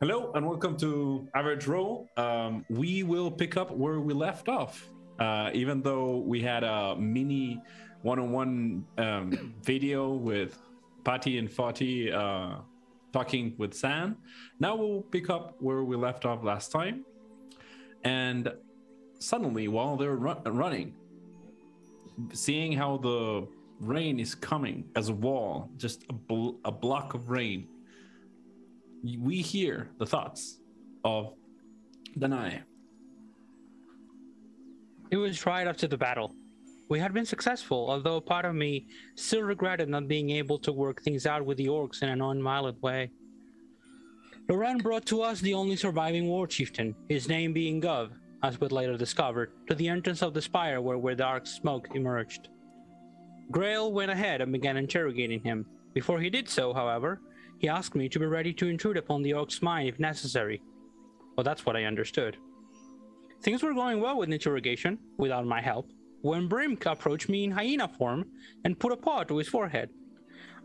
Hello and welcome to Average Roll. We will pick up where we left off. Even though we had a mini one-on-one video with Patty and Faawtie talking with San, now we'll pick up where we left off last time. And suddenly, while they're running, seeing how the rain is coming as a wall, just a block of rain, we hear the thoughts of Danáe. It was right after the battle. We had been successful, although part of me still regretted not being able to work things out with the orcs in a non-violent way. Laurent brought to us the only surviving war chieftain, his name being Gov, as we later discovered, to the entrance of the spire where dark smoke emerged. Grael went ahead and began interrogating him. Before he did so, however, he asked me to be ready to intrude upon the orc's mind if necessary. Well, that's what I understood. Things were going well with interrogation, without my help, when Brinkk approached me in hyena form and put a paw to his forehead.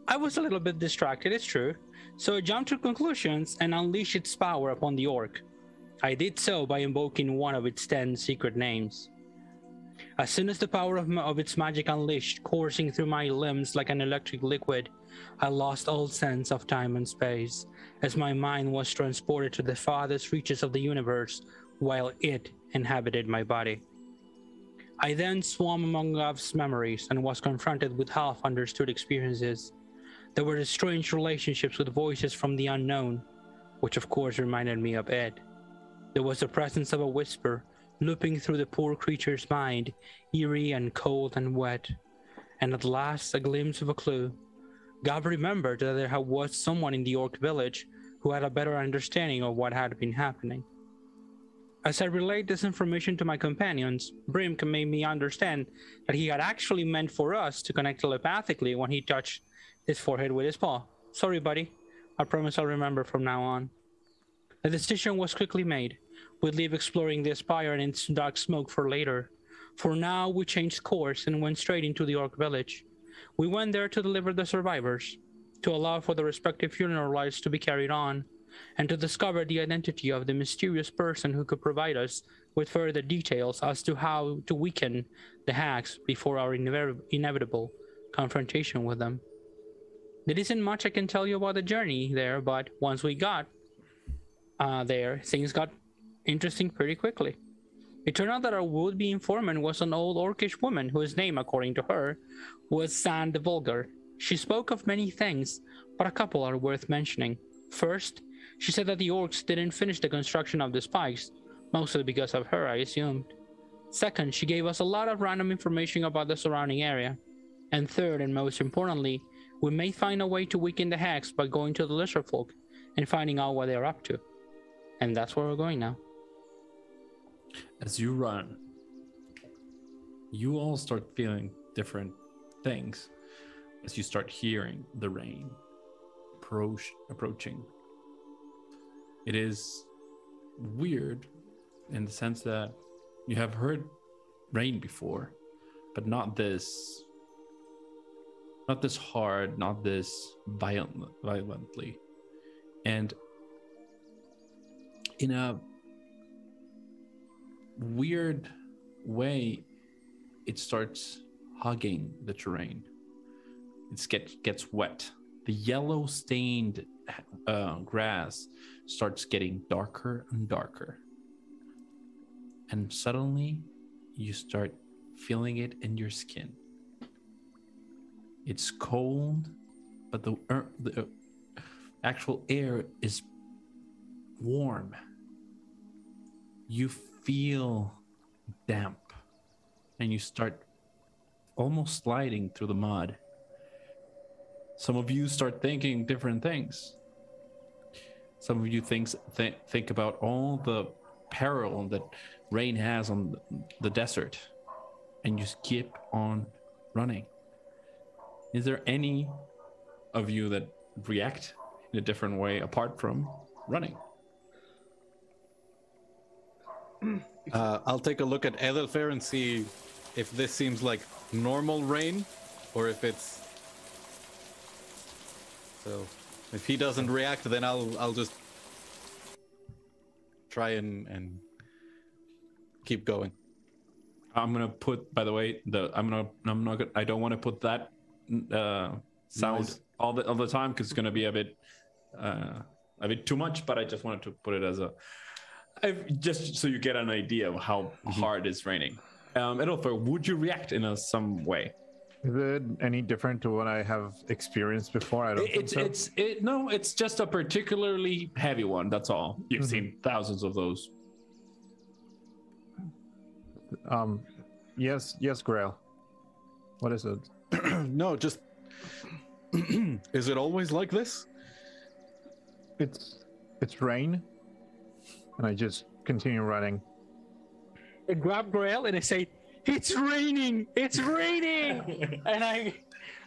I was a little bit distracted, it's true, so I jumped to conclusions and unleashed its power upon the orc. I did so by invoking one of its 10 secret names. As soon as the power of its magic unleashed, coursing through my limbs like an electric liquid, I lost all sense of time and space, as my mind was transported to the farthest reaches of the universe, while it inhabited my body. I then swam among Gov's memories and was confronted with half-understood experiences. There were the strange relationships with voices from the unknown, which of course reminded me of Ed. There was the presence of a whisper, looping through the poor creature's mind, eerie and cold and wet. And at last, a glimpse of a clue. Gov remembered that there was someone in the orc village who had a better understanding of what had been happening. As I relayed this information to my companions, Brinkk made me understand that he had actually meant for us to connect telepathically when he touched his forehead with his paw. Sorry, buddy. I promise I'll remember from now on. The decision was quickly made. We'd leave exploring the spire and its dark smoke for later. For now, we changed course and went straight into the orc village. We went there to deliver the survivors, to allow for the respective funeral rites to be carried on, and to discover the identity of the mysterious person who could provide us with further details as to how to weaken the hacks before our inevitable confrontation with them. There isn't much I can tell you about the journey there, but once we got there, things got interesting pretty quickly. It turned out that our would-be informant was an old orcish woman whose name, according to her, was San the Vulgar. She spoke of many things, but a couple are worth mentioning. First, she said that the orcs didn't finish the construction of the spikes, mostly because of her, I assumed. Second, she gave us a lot of random information about the surrounding area. And third, and most importantly, we may find a way to weaken the hacks by going to the lesser folk and finding out what they're up to. And that's where we're going now. As you run, you all start feeling different things as you start hearing the rain approaching. It is weird in the sense that you have heard rain before, but not this hard, not this violently. And in a weird way, it starts hugging the terrain. It gets wet. The yellow stained grass starts getting darker and darker. And suddenly you start feeling it in your skin. It's cold, but the actual air is warm. You feel damp and you start almost sliding through the mud. Some of you start thinking different things. Some of you think about all the peril that rain has on the desert, and you keep on running. Is there any of you that react in a different way apart from running? I'll take a look at Edelfair and see if this seems like normal rain or if it's... So if he doesn't react, then I'll just try and keep going. I'm gonna put. By the way, I'm not gonna. I don't want to put that sound Noise. all the time because it's gonna be a bit too much. But I just wanted to put it as just so you get an idea of how hard it's raining. Edelfer, would you react in some way? Is it any different to what I have experienced before? I don't think so. It's just a particularly heavy one. That's all. You've seen thousands of those. Yes, Grael. What is it? No, just is it always like this? It's rain, and I just continue running. I grab Grael and I say, "It's raining! It's raining!" And I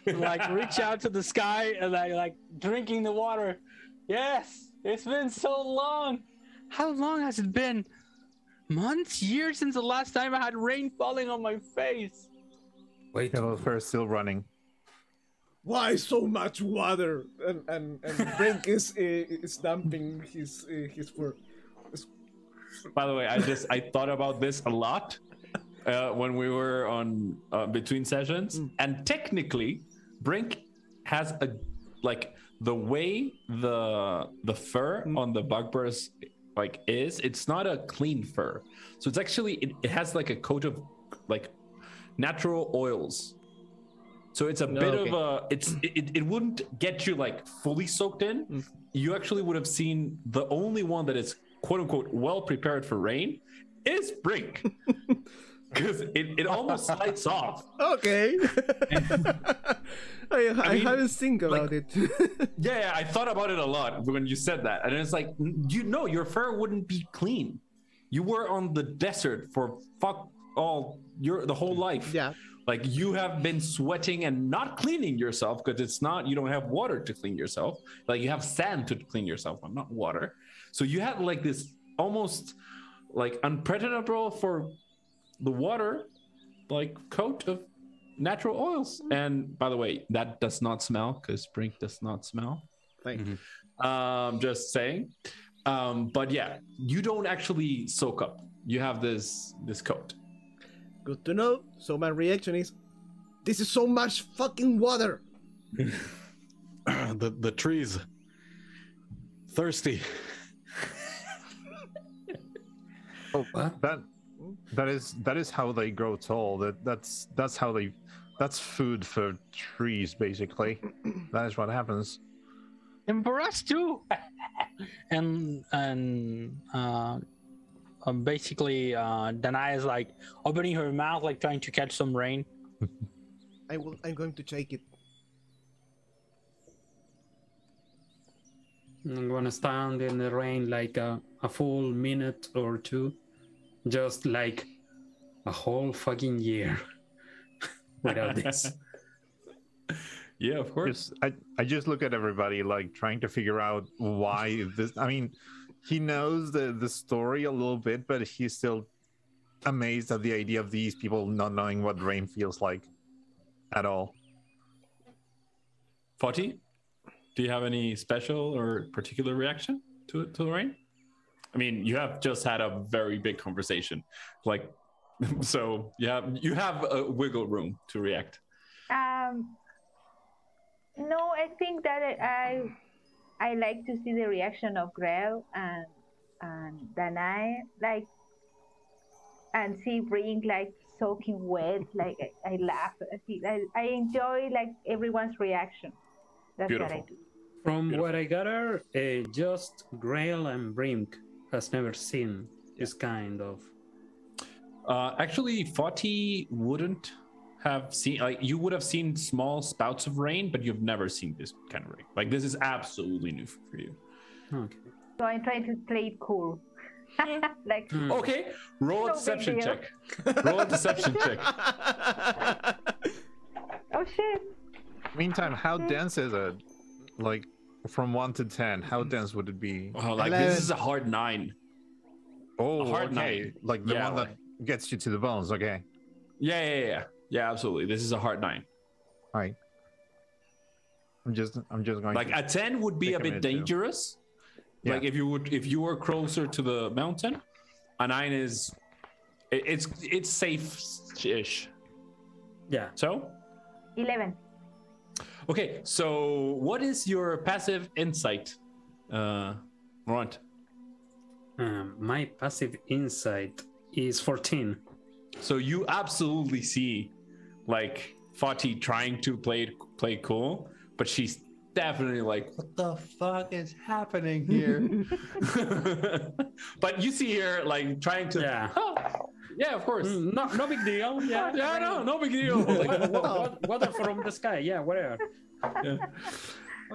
like reach out to the sky and I like drinking the water. Yes, it's been so long. How long has it been? Months, years since the last time I had rain falling on my face. Wait. Edelfer is still running. Why so much water? And Brinkk is stamping his fur. By the way, I thought about this a lot when we were on between sessions, and technically, Brinkk has the way the fur on the bugbears it's not a clean fur, so it's actually it has like a coat of like natural oils. So it's a bit of a it wouldn't get you like fully soaked in. You actually would have seen the only one that is quote unquote well prepared for rain is Brinkk. Because it almost slides off. Okay. I haven't think about it. Yeah, I thought about it a lot when you said that. And it's like, your fur wouldn't be clean. You were on the desert for the whole life. Yeah. Like you have been sweating and not cleaning yourself because you don't have water to clean yourself. Like you have sand to clean yourself, but not water. So you have like this almost like unpredictable for the water like coat of natural oils. And by the way, that does not smell because Brinkk does not smell. Thank you. Just saying. But yeah, you don't actually soak up. You have this coat. Good to know. So my reaction is, this is so much fucking water. The trees thirsty. Oh, that is how they grow tall. That's food for trees, basically. That is what happens. And for us too. and basically Danáe is like opening her mouth like trying to catch some rain. I'm going to take it. I'm gonna stand in the rain like a full minute or two, just like a whole fucking year without this. Yeah, of course. I just look at everybody like trying to figure out why this. I mean, he knows the story a little bit, but he's still amazed at the idea of these people not knowing what rain feels like at all. Faawtie, do you have any special or particular reaction to the rain? I mean, you have just had a very big conversation, like, so you have a wiggle room to react. No, I think that I like to see the reaction of Grael and Danáe, like, and see Brinkk like soaking wet. Like I laugh. I enjoy like everyone's reaction. That's Beautiful. what I do. From what I gather, just Grael and Brinkk has never seen this kind of. Actually, Faawtie wouldn't have seen, like, you would have seen small spouts of rain, but you've never seen this kind of rain. Like, this is absolutely new for you. Okay. So I'm trying to play it cool. Like, Okay, roll a No deception big deal. check. Roll a deception check. oh shit. Meantime, how dense is it? Like, from 1 to 10, how dense would it be? Oh, like, this is a hard 9. Oh, A hard okay. 9. Like the Yeah, one that gets you to the bones. Okay. Yeah, absolutely. This is a hard 9. All right. I'm just going Like, to... a 10 would be Take a a bit minute, too. dangerous. Yeah. Like if you were closer to the mountain, a 9 is it's safe-ish. Yeah. So 11. okay, so what is your passive insight, Laurent? My passive insight is 14. So you absolutely see like Faawtie trying to play cool, but she's definitely like, what the fuck is happening here? But you see her like trying to, Yeah. oh, yeah, of course. No big deal. Yeah. Yeah, no big deal. Like, Water from the sky. Yeah, whatever. yeah.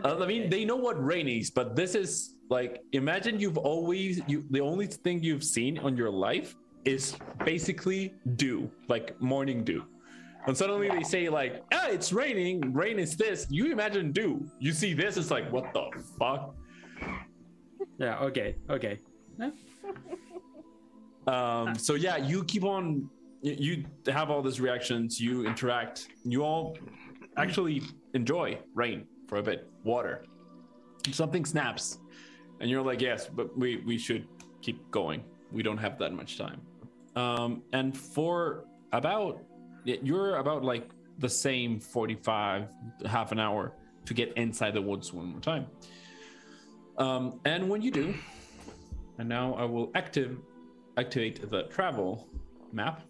I mean, they know what rain is, but this is like, imagine the only thing you've seen on your life is basically dew, like morning dew. And suddenly they say like, it's raining, rain is this. You imagine dew. You see this, it's like, what the fuck? Yeah, okay. Yeah. So yeah, you keep on, you have all these reactions, you interact, you all actually enjoy rain for a bit, water. Something snaps, and you're like, yes, but we should keep going. We don't have that much time. And for you're about like the same 45, half an hour to get inside the woods one more time. And when you do, and now I will activate the travel map.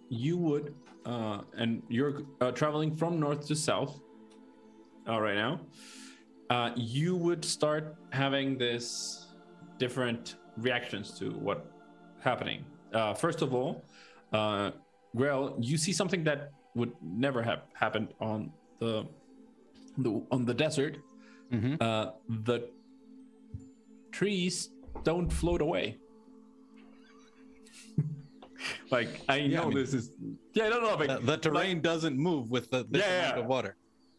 You would, and you're traveling from north to south right now. You would start having this different reactions to what happening. First of all, Grael, you see something that would never have happened on the desert. Mm-hmm. The trees don't float away. Like I know this is no, but the terrain doesn't move with this amount of water.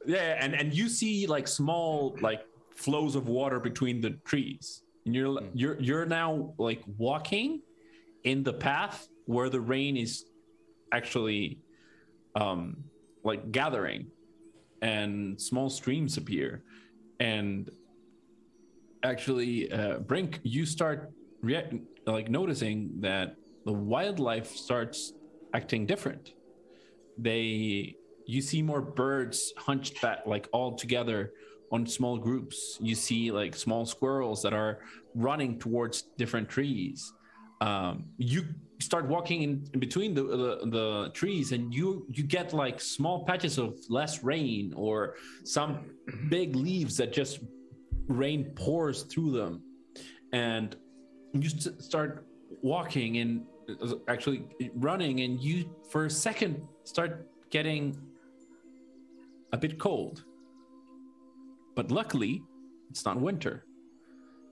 Yeah, and you see like small like flows of water between the trees, and you're now like walking in the path where the rain is actually like gathering, and small streams appear, and actually Brinkk, you start noticing that the wildlife starts acting different. You see more birds hunched back, like all together on small groups. You see like small squirrels that are running towards different trees. You start walking in between the trees, and you get like small patches of less rain, or some big leaves that just rain pours through them, and you start walking and actually running, and you for a second start getting a bit cold, but luckily it's not winter,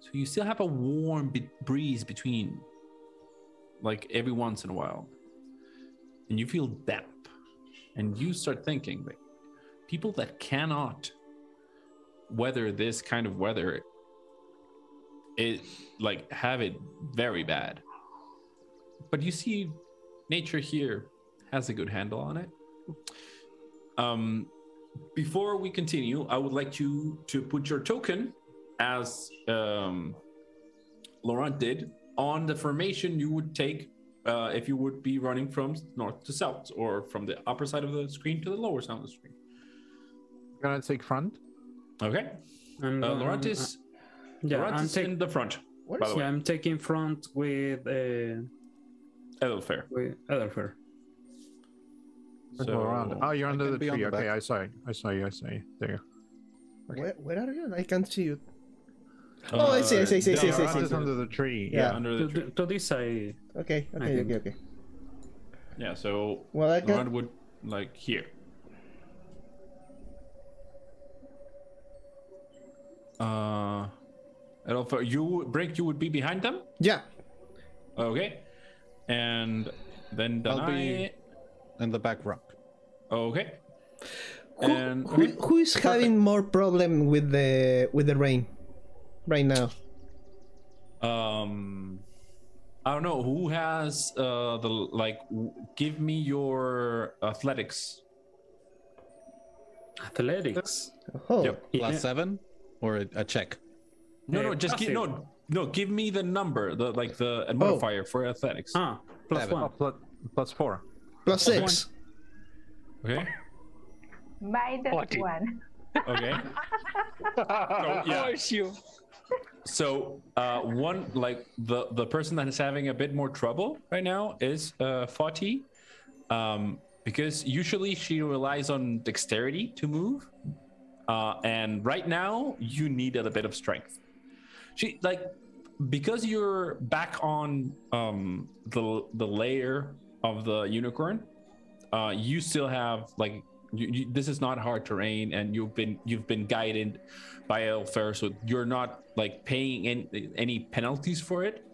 so you still have a warm breeze between, like every once in a while, and you feel damp, and you start thinking like people that cannot weather this kind of weather, it like have it very bad. But you see nature here has a good handle on it. Before we continue, I would like you to put your token, as Laurent did, on the formation you would take if you would be running from north to south, or from the upper side of the screen to the lower side of the screen. I'm gonna take front. Okay. Laurent is in the front. By the way, I'm taking front with Edelfair. Edelfair. So, Around. Oh, you're under the be on tree. the Okay, back. I saw you. There you go. Where are you? I can't see you. Oh, I see. Around is under the tree. Yeah. Under the tree. To this side. Okay. Yeah, so Well, I Laurent can. would like here. Edelfair, Brinkk, you would be behind them? Yeah. Okay. And then I'll Danáe. be in the back row. Okay. Who is having more problem with the rain right now? I don't know who has give me your athletics. Athletics. Oh, Yep. +7 or a check? No, just give give me the number, the modifier for athletics. Plus 1. Plus 4. Plus 6. Okay. Minus 40. 1. Okay. So one the person that is having a bit more trouble right now is Faawtie, because usually she relies on dexterity to move, and right now you need a bit of strength. She because you're back on the layer of the unicorn, you still have this is not hard terrain, and you've been guided by Elfer, so you're not paying any penalties for it.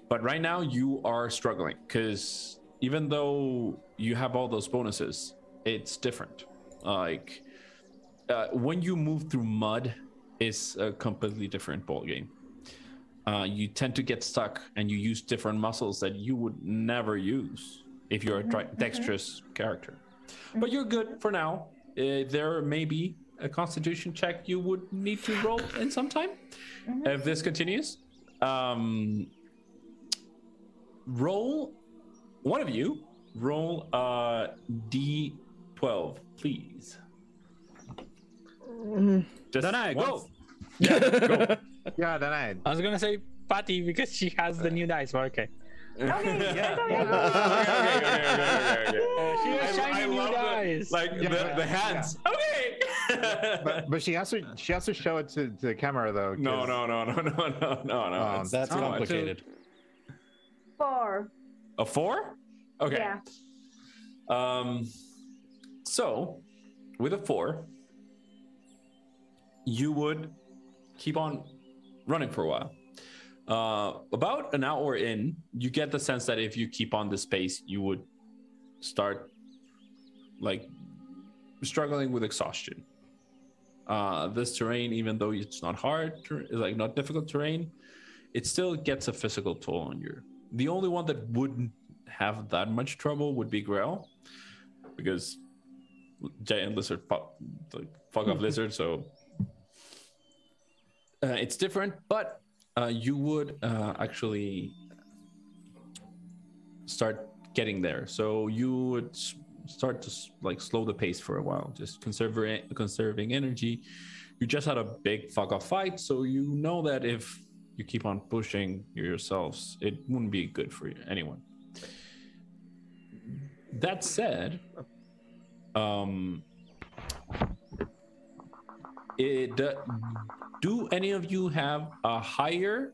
But right now you are struggling because even though you have all those bonuses, it's different. When you move through mud, it's a completely different ball game. You tend to get stuck, and you use different muscles that you would never use if you're a dexterous character. But you're good for now. There may be a constitution check you would need to roll in some time if this continues. Roll, one of you, roll D12, please. Just Danáe, go. Yeah, go. Yeah, Danáe. I was gonna say Faawtie because she has the new dice, but okay. Okay. She has shiny I new love dice. the hands. Okay. But she has to show it to the camera though. No. That's complicated. 4. A 4? Okay. Yeah. So with a 4, you would keep on running for a while. About an hour in, you get the sense that if you keep on this pace, you would start struggling with exhaustion. This terrain, even though it's not hard, not difficult terrain, it still gets a physical toll on you. The only one that wouldn't have that much trouble would be Grael, because giant lizard, fuck off lizard, so it's different, but you would actually start getting there. So you would start to slow the pace for a while, just conserving energy. You just had a big fuck off fight, so you know that if you keep on pushing yourselves, it wouldn't be good for anyone. That said, do any of you have a higher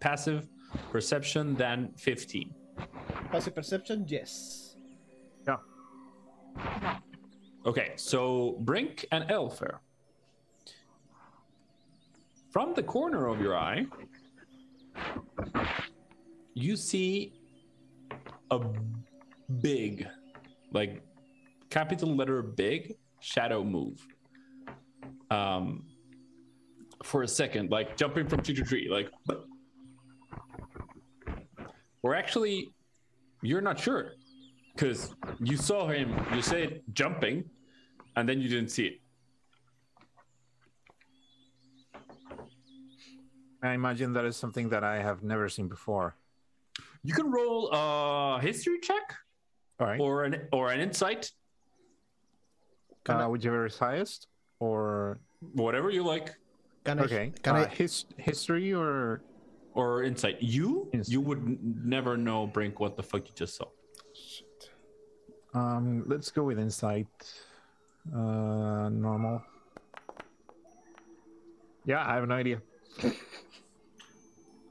passive perception than 15? Passive perception, yes. Yeah. Okay, so Brinkk and Elfer. From the corner of your eye, you see a big, capital letter big shadow move. For a second, jumping from tree to tree, or actually, you're not sure, because you saw him, you said jumping, and then you didn't see it. I imagine that is something that I have never seen before. You can roll a history check, All right. or an insight, Whichever is highest, or whatever you like, history or insight. You would never know, Brinkk, what the fuck you just saw. let's go with insight. Normal. Yeah, I have no idea.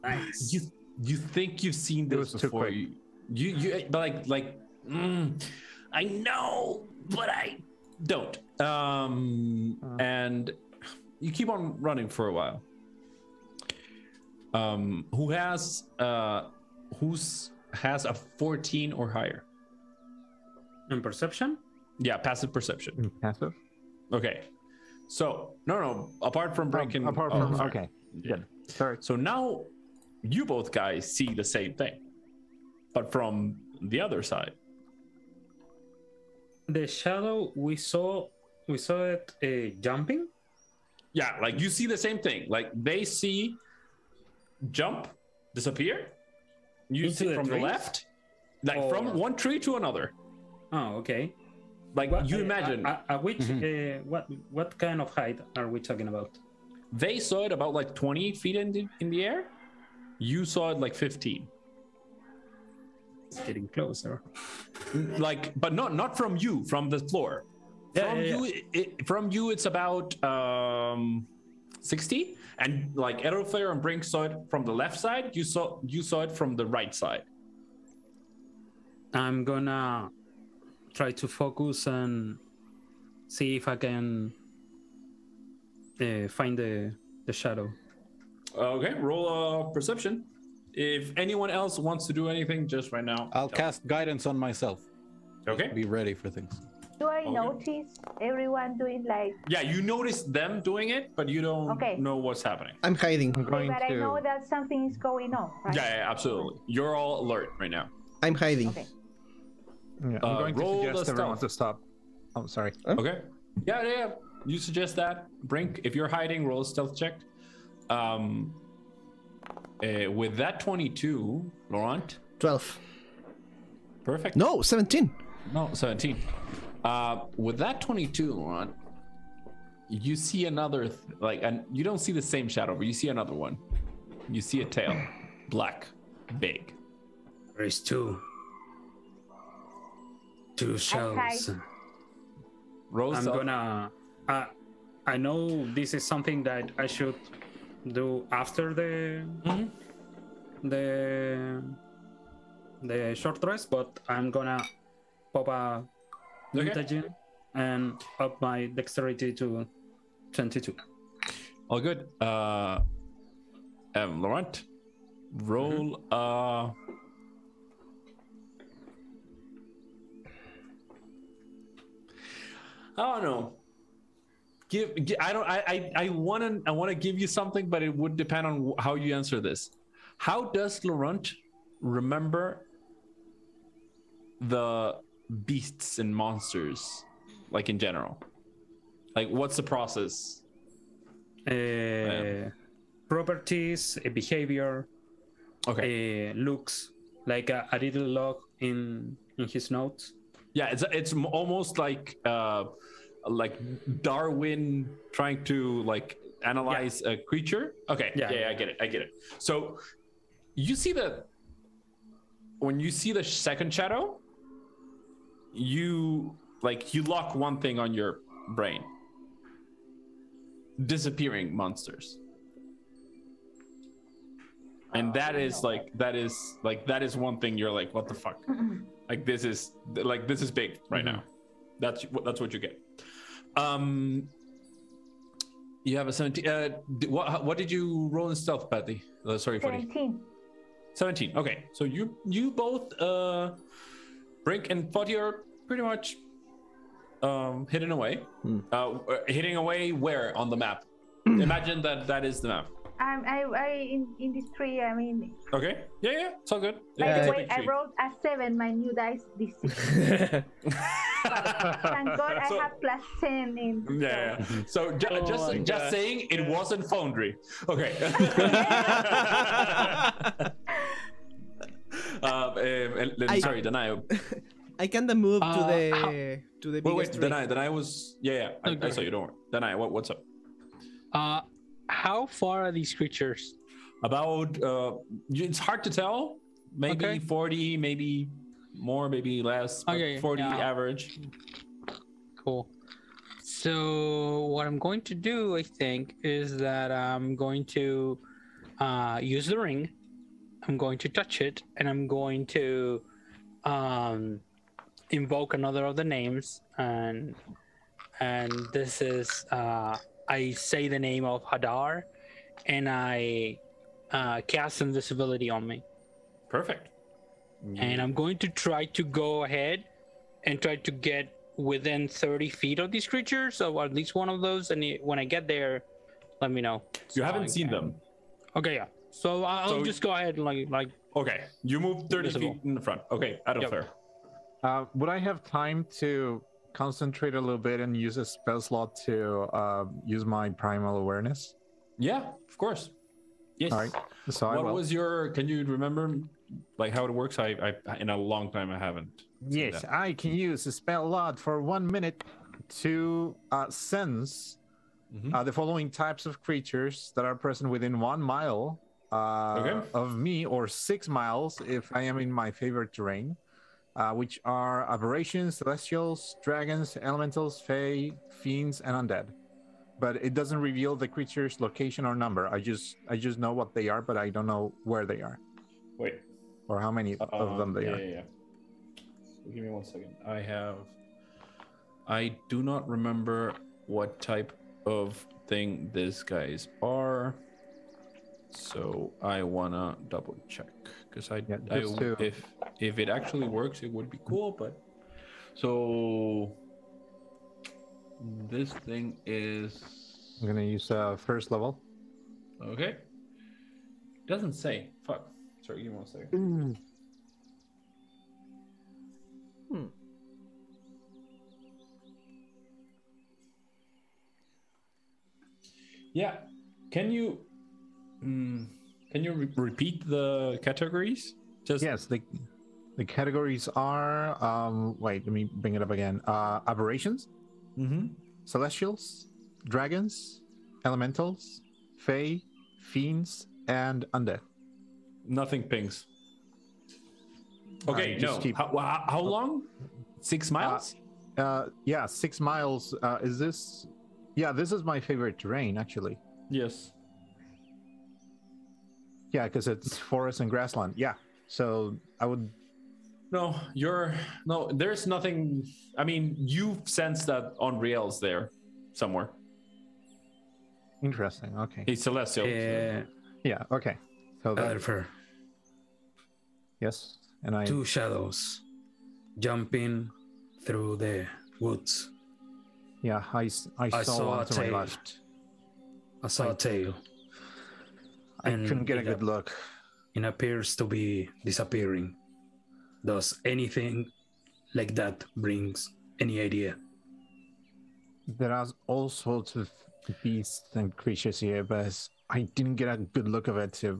Nice. You think you've seen this before? You I know, but I don't. And you keep on running for a while. Who has a 14 or higher? In perception? Yeah, passive perception. Passive? Okay. So no. Apart from breaking. Okay. Good. Sorry. So now you both guys see the same thing, but from the other side. The shadow we saw it jumping. Yeah, like you see the same thing. Like they see jump, disappear. You Into see the from the trees? left, like from Or- one tree to another. Oh, okay. Like What, you imagine, which what kind of height are we talking about? they saw it about like 20 feet in the air. You saw it like 15. It's getting closer. Like, but not from you, from the floor. From you, from you, it's about 60. And like Edoflair and Brinkk saw it from the left side. You saw it from the right side. I'm gonna try to focus and see if I can find the shadow. Okay, roll a perception. If anyone else wants to do anything, just right now. I'll cast guidance on myself. Okay. Be ready for things. Do I notice everyone doing like? Yeah, you notice them doing it, but you don't know what's happening. I'm hiding. I'm going But I know that something is going on, right? Yeah, absolutely. You're all alert right now. I'm hiding. Okay. Yeah, I'm going to roll suggest the everyone stealth. to stop. Oh, sorry. Okay. Yeah. You suggest that. Brinkk, if you're hiding, roll a stealth check. With that 22, Laurent. 12. Perfect. No, 17. No, 17. With that 22, Laurent, you see another, and you don't see the same shadow, but you see another one. You see a tail, black, big. There is two shadows. Roll I'm stealth. gonna. I know this is something that I should do after the short rest, but I'm gonna pop a mutagen and up my dexterity to 22. All good. Laurent, roll. I don't know. I want to give you something, but it would depend on how you answer this. How does Laurent remember the beasts and monsters, like in general? Like, what's the process? Properties, behavior, Okay. looks, like a little log in his notes. Yeah, it's almost like Darwin trying to analyze a creature. Okay, yeah, I get it. So you see when you see the second shadow, you lock one thing on your brain: disappearing monsters. And that is one thing you're like, what the fuck? Like this is big right now. That's what you get. You have a 17. What did you roll in stealth, Patty? Sorry, 17. 17. Okay, so you both, Brinkk and Fodhyx, are pretty much hidden away. Hidden away where on the map? Imagine that is the map. In this tree. I mean. Okay. Yeah. It's all good. By the way, I rolled a 7. My new dice this season. Thank God I have +10 in. Yeah. So just saying, it wasn't Foundry. Okay. Sorry, Danáe. I can't move to the biggest tree. Danáe was. Yeah. I saw you. Don't worry. Danáe, what's up? How far are these creatures? About it's hard to tell. Maybe 40, maybe more, maybe less. But 40 average. Cool. So what I'm going to do, I think, is that I'm going to use the ring. I'm going to touch it, and I'm going to invoke another of the names, and this is I say the name of Hadar, and I cast invisibility on me. Perfect. And I'm going to try to go ahead and try to get within 30 feet of these creatures, or at least one of those. And when I get there, let me know. You haven't seen them. Okay, yeah. So I'll just go ahead and like. Okay, you move 30 visible. feet in the front. Okay, out of there. Would I have time to concentrate a little bit and use a spell slot to use my primal awareness? Yeah, of course. Yes. All right. So I What will. was your? Can you remember, like how it works? I in a long time I haven't. seen Yes, that. I can use a spell slot for 1 minute to sense the following types of creatures that are present within 1 mile of me, or 6 miles if I am in my favorite terrain, which are aberrations, celestials, dragons, elementals, fae, fiends, and undead. But it doesn't reveal the creature's location or number. I just know what they are, but I don't know where they are Wait. or how many of them they are. Yeah. So give me 1 second. I do not remember what type of thing these guys are, so I wanna double check because if it actually works, it would be cool. But so this thing is I'm gonna use first level. okay. Doesn't say. Fuck. Sorry, give me 1 second. Yeah. Can you repeat the categories? Yes, the categories are wait, let me bring it up again. Aberrations, celestials, dragons, elementals, fae, fiends, and undead. Nothing pings. Okay, just no. keep- How long? 6 miles? Yeah, 6 miles. Is this? Yeah, this is my favorite terrain, actually. Yes. Yeah, because it's forest and grassland. Yeah, so I would. No, there's nothing. I mean, you sense that Unreal's there somewhere. Interesting. Okay. He's celestial. Yeah. Okay. So that, Alpha, yes, and I. 2 shadows jumping through the woods. Yeah, I saw one to my left. I saw a tail. I And couldn't get a it good look. It appears to be disappearing. Does anything like that brings any idea? There are all sorts of beasts and creatures here, but I didn't get a good look of it to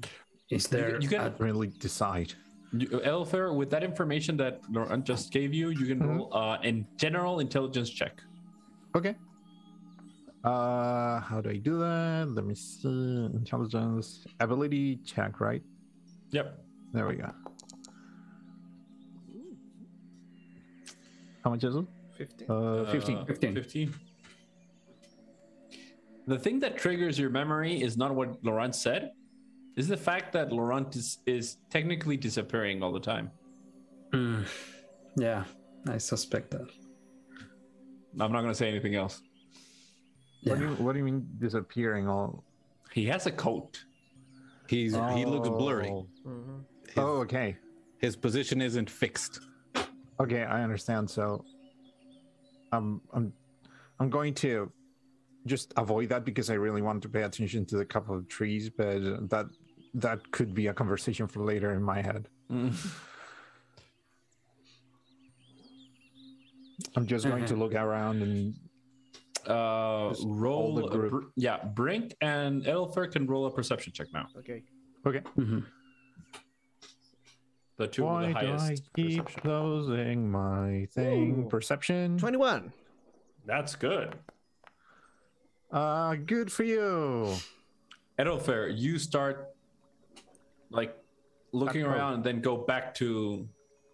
Is there you can- a- really decide. Elfer, with that information that Laurent just gave you, you can roll in general intelligence check. Okay. How do I do that? Let me see. Intelligence, ability check, right? Yep. There we go. How much is it? 15. 15. 15. The thing that triggers your memory is not what Laurent said. Is the fact that Laurent is technically disappearing all the time. Yeah, I suspect that. I'm not going to say anything else. What do you mean disappearing? All? He has a coat. He looks blurry. Oh, okay. His position isn't fixed. Okay, I understand. So, I'm going to just avoid that because I really want to pay attention to the couple of trees, but that could be a conversation for later in my head. I'm just going to look around and roll the group. Brinkk and Elfer can roll a perception check now. Okay. okay. The two with Why the do I highest keep perception. closing my thing? Ooh. Perception. 21. That's good. Good for you. Elfer, you start like looking Oh. around and then go back to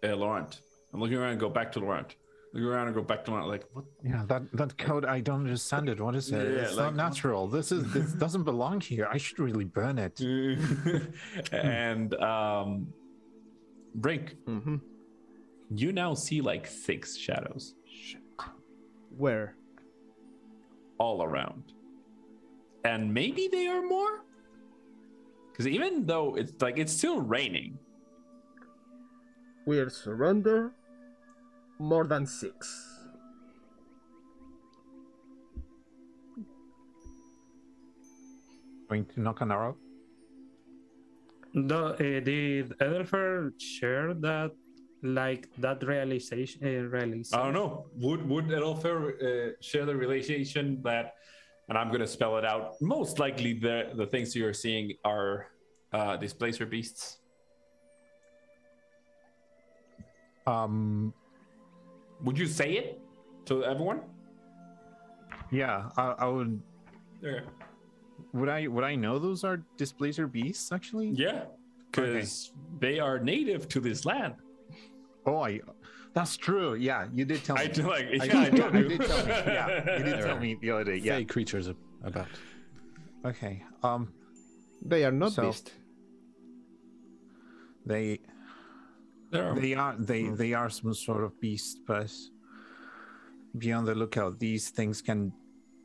Laurent. I'm looking around and go back to Laurent. Look around and go back to Laurent. Like, what? Yeah, that code, I don't understand it. What is it? Yeah, It's like- not natural. This doesn't belong here. I should really burn it. And Brinkk, you now see like 6 shadows Where? all around. And maybe they are more? Because even though it's still raining. We'll surrender. More than 6. Going to knock an arrow. Did Edelfer share that like that realization? I don't know. Would Edelfair share the realization that, and I'm gonna spell it out. Most likely, the things you're seeing are displacer beasts. Would you say it to everyone? Yeah, I would. Okay. Would I know those are displacer beasts actually? Yeah, because they are native to this land. Oh, that's true. Yeah, you did tell me. I did tell you you. did tell me. Yeah, you did tell me the other day. Yeah. Fey creatures about. Okay. They are not So- beast. They are some sort of beast, but be on the lookout. These things can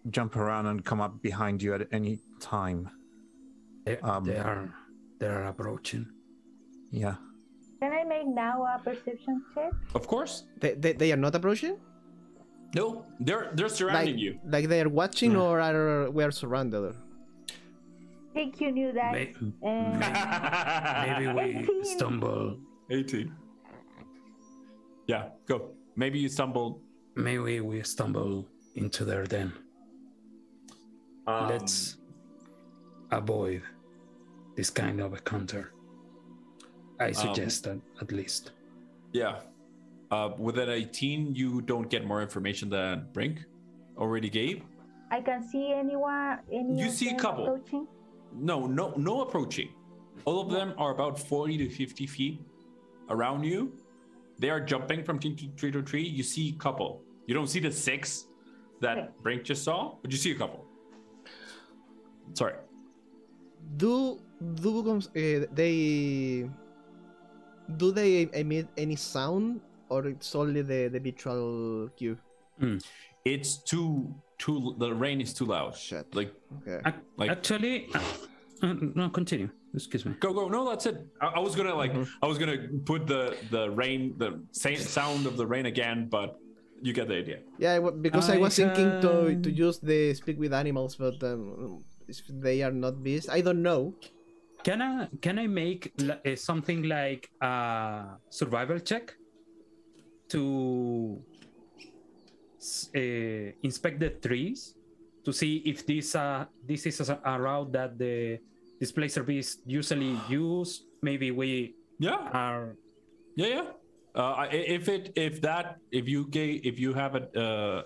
jump around and come up behind you at any time. They are approaching. Yeah. Can I make now a perception check? Of course. They are not approaching. No, they're surrounding you. Like they are watching, or are we are surrounded? I think you knew that. Maybe we stumble. 18. Yeah, go. Maybe you stumbled. Maybe we stumble into their den. Let's avoid this kind of encounter. I suggest that, at least. Yeah. With an 18, you don't get more information than Brinkk already gave. I can see anyone. You see a couple. Approaching? No approaching. All of them are about 40 to 50 feet around you. They are jumping from tree to tree. You see a couple. You don't see the 6 that Brinkk just saw, but you see a couple. Sorry. Do they emit any sound, or it's only the visual cue? It's too. The rain is too loud. Shit. Like, Okay. Actually, no, continue. Excuse me. Go. No, that's it. I was gonna I was gonna put the rain, the same sound of the rain again, but you get the idea. Yeah, because I was thinking to use the speak with animals, but if they are not beasts, I don't know. Can I make something like a survival check to inspect the trees to see if this is a route that the displacer beasts usually use? Maybe we are. Yeah. If you have a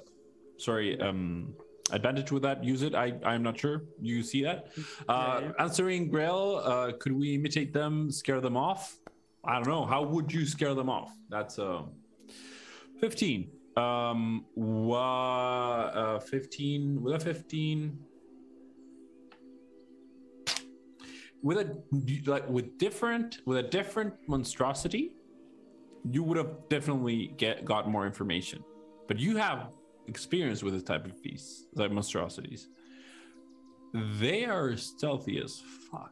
advantage with that, use it. I'm not sure. You see that? Answering Grael, could we imitate them, scare them off? I don't know. How would you scare them off? That's 15. 15 with a 15. With a different monstrosity, you would have definitely got more information. But you have experience with this type of beasts, like monstrosities. They are stealthy as fuck.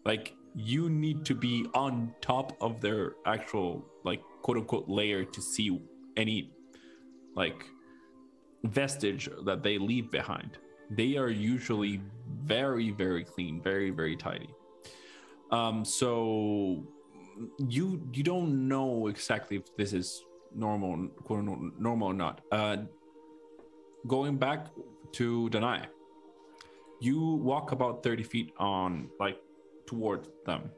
Like, you need to be on top of their actual, like, quote unquote layer to see any, like, vestige that they leave behind. They are usually very, very clean, very, very tidy. So you don't know exactly if this is normal, quote unquote, normal or not. Going back to Danáe, you walk about 30 feet on, like, towards them.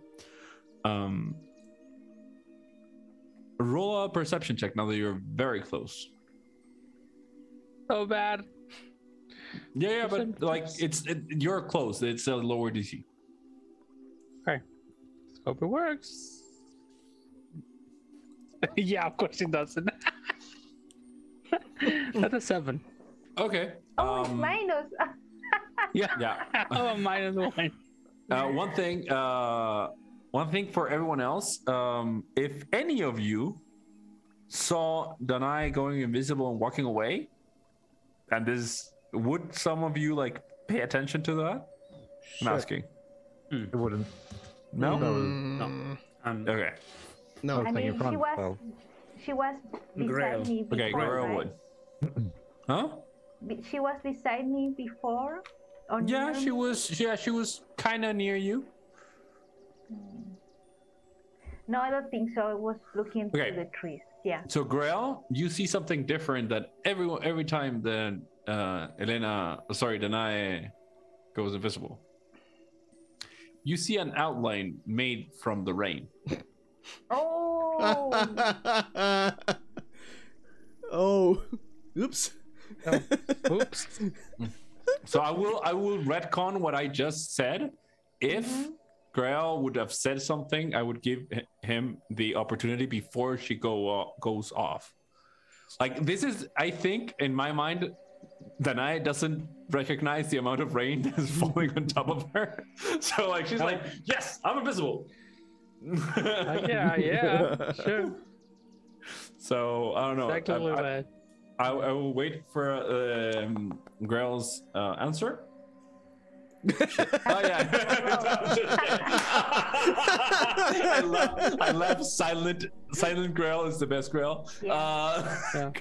Roll a perception check now that you're very close. So bad. Yeah, but like you're close. It's a lower DC. Okay. Let's hope it works. Yeah, of course it doesn't. That's a 7. Okay. Oh, it's minus. Yeah. Oh, -1. One thing for everyone else. If any of you saw Danáe going invisible and walking away, and would some of you like pay attention to that? I'm asking. It wouldn't. No. No. Okay. No. I mean, she was beside me before. Okay, Grael right? would. Huh? She was beside me before. Or Yeah, near she me? was kind of near you. No, I don't think so. I was looking through Okay. the trees. Yeah. So Grael, you see something different that every time that Danáe goes invisible. You see an outline made from the rain. Oh. Oh, oops. Oops. So I will retcon what I just said. If Grael would have said something, I would give him the opportunity before she goes off. Like this is, I think, in my mind, Danáe doesn't recognize the amount of rain that's falling on top of her. So like she's like, yes, I'm invisible. Yeah, sure. So I don't know. Exactly that. I will wait for Grael's answer. Oh yeah. I love silent Grael is the best Grael. Yeah.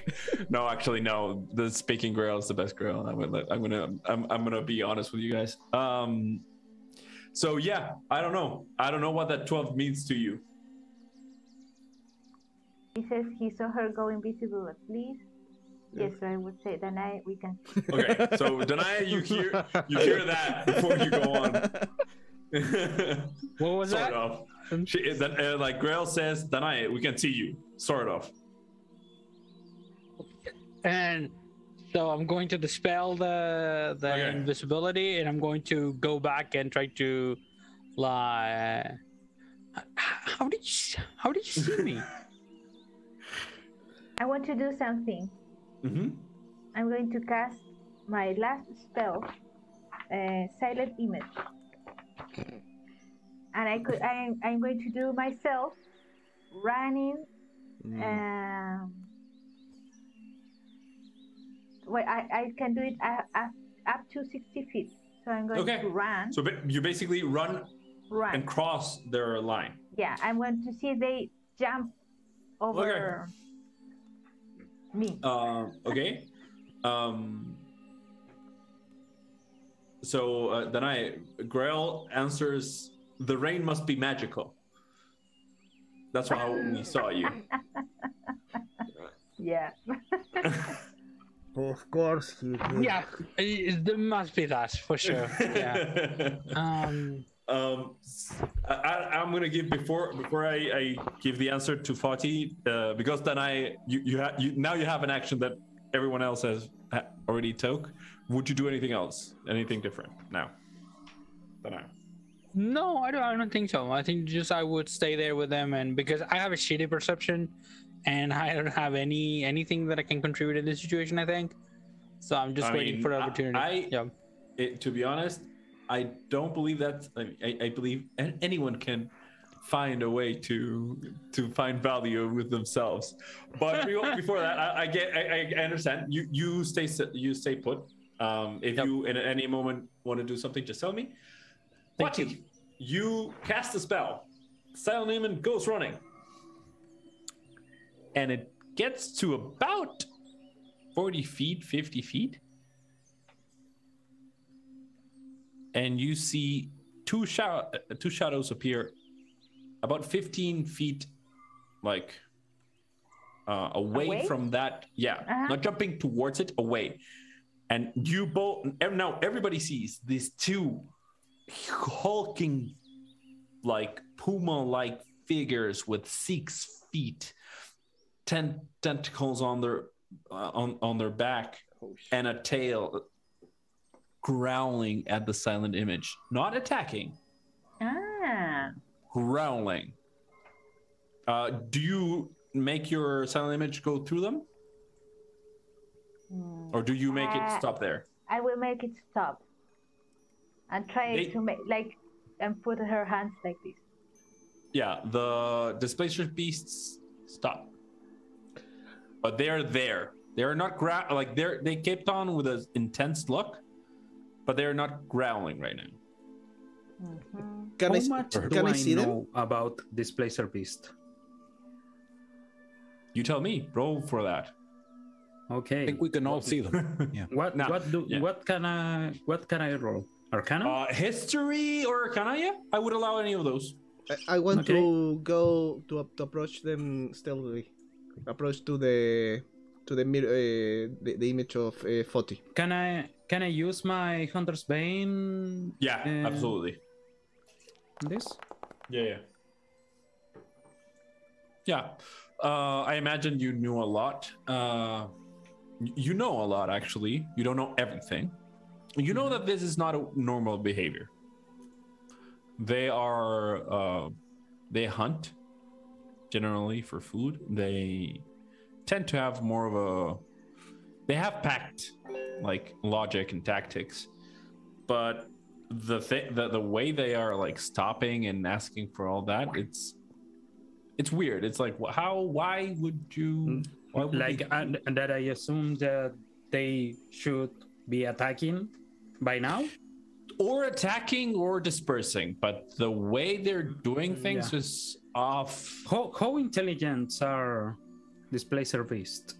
No, actually no. The speaking Grael is the best Grael. I'm gonna be honest with you guys. So yeah, I don't know what that 12 means to you. He says he saw her go invisible at least. Yes, so I would say Danáe, we can. Okay, so Danáe, you hear that before you go on. What was sort that? of. Like Grael says, Danáe, we can see you. Sort of. And so I'm going to dispel the Okay. invisibility, and I'm going to go back and try to lie. How did you see me? I want to do something. Mm-hmm. I'm going to cast my last spell, Silent Image. And I'm going to do myself running. Well, I can do it up to 60 feet. So I'm going to run. So you basically run Run. and cross their line. Yeah, I'm going to see if they jump over me. Okay. So Danáe, Grael answers, the rain must be magical. That's how we saw you. Yeah. Of course. Yeah, there must be that for sure. Yeah. I'm gonna give before I give the answer to Faawtie, because Danáe, you have an action that everyone else has already took. Would you do anything else? Anything different now? Danáe. No, I don't think so. I think just I would stay there with them, and because I have a shitty perception, and I don't have anything that I can contribute in this situation. I think so. I'm just waiting for the opportunity. To be honest, I don't believe that. I believe anyone can find a way to find value with themselves. But before that, I understand. You stay put. If you in any moment want to do something, just tell me. Thank you. You cast a spell. Silent Image goes running, and it gets to about 40 feet, 50 feet. And you see two shadows appear about 15 feet, like away from that. Yeah, not jumping towards it, away. And you both, now everybody sees these two hulking, like puma-like figures with 6 feet, 10 tentacles on their back, and a tail, growling at the Silent Image, not attacking. Growling. Do you make your Silent Image go through them, or do you make it stop there? I will make it stop and try to make and put her hands like this. Yeah, the displacer beasts stop, but they're there. They're not they kept on with an intense look, but they're not growling right now. How much do I know about Displacer Beast? You tell me. Roll for that. Okay. I think we can all see them. Yeah. What can I roll? Arcana? History or Arcana? Yeah, I would allow any of those. I want Okay. to go to approach them stealthily. Approach to the mirror, the image of Faawtie. Can I use my Hunter's Bane? Yeah, absolutely. This? Yeah. I imagine you knew a lot. You know a lot, actually. You don't know everything. You know that this is not a normal behavior. They are they hunt generally for food. They tend to have more of they have pact like logic and tactics, but the way they are like stopping and asking for all that, it's weird. It's like why would you and that I assume that they should be attacking by now, or attacking or dispersing, but the way they're doing things is off. How intelligent are displacer beasts?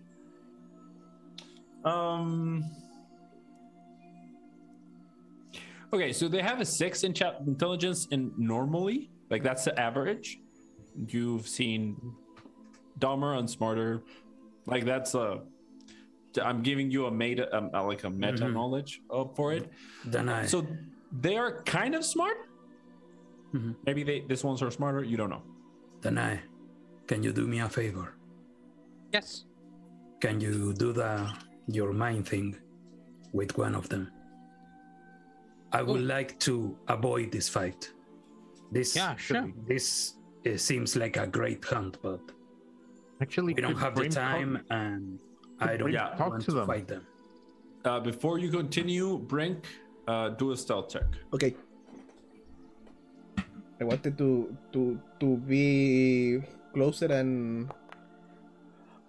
Okay, so they have a 6 in intelligence, and normally, like that's the average. You've seen dumber and smarter, like that's I'm giving you a meta knowledge for it. Danáe. So they are kind of smart. Maybe this ones are smarter. You don't know. Danáe, can you do me a favor? Yes. Can you do your mind thing with one of them? I would like to avoid this fight. Sure. This seems like a great hunt, but Actually, we don't have the Brinkk time, and I don't talk want to to them. fight them. Before you continue, Brinkk, do a stealth check. Okay. I wanted to be closer and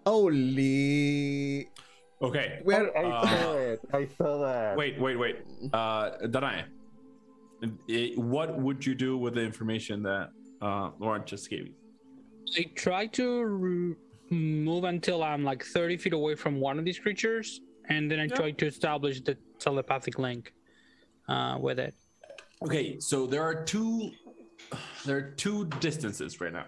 holy. Okay. Where I saw that. Wait. Danáe, what would you do with the information that Laurent just gave you? I try to move until I'm like 30 feet away from one of these creatures, and then I try to establish the telepathic link with it. Okay, so there are two distances right now.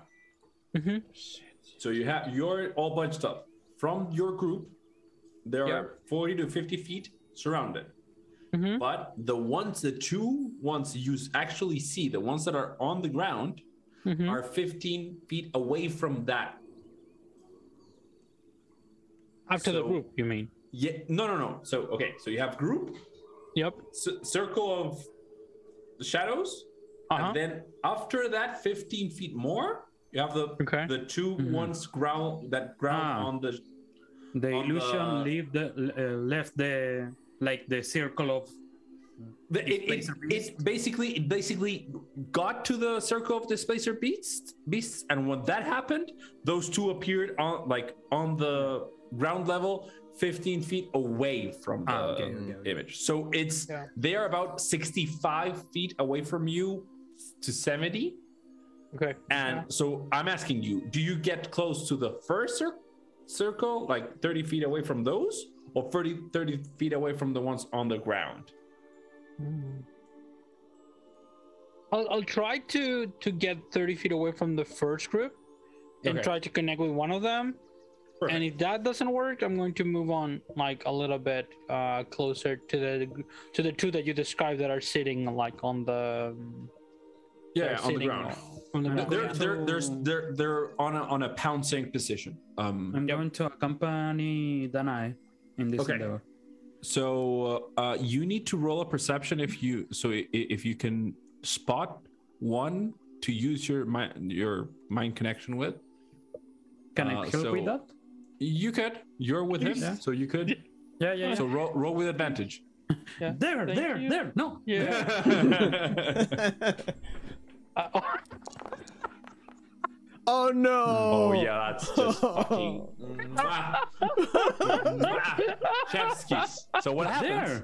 So you're all bunched up. From your group, there are 40 to 50 feet surrounded. But the two ones you actually see, the ones that are on the ground, are 15 feet away from that. After the group, you mean? Yeah. No. So you have group. Yep. Circle of the shadows, and then after that, 15 feet more, you have the two ones growl on the. The illusion left the circle of. It basically got to the circle of displacer beasts, and when that happened, those two appeared on the ground level, 15 feet away from the image. So they are about 65 feet away from you to 70. Okay. And so I'm asking you, do you get close to the first circle, like 30 feet away from those, or 30 feet away from the ones on the ground? I'll try to get 30 feet away from the first group and try to connect with one of them. Perfect. And if that doesn't work, I'm going to move on like a little bit closer to the two that you described that are sitting like on the on the ground. They're on a pouncing position. I'm going to accompany Danáe in this endeavor. So you need to roll a perception if you can spot one to use your mind connection with. Can I help with that? You could. You're with him, so you could. Yeah. So roll with advantage. Yeah. There. No. Yeah. Oh no! Oh yeah, that's just fucking. Chef's kiss. So what happens?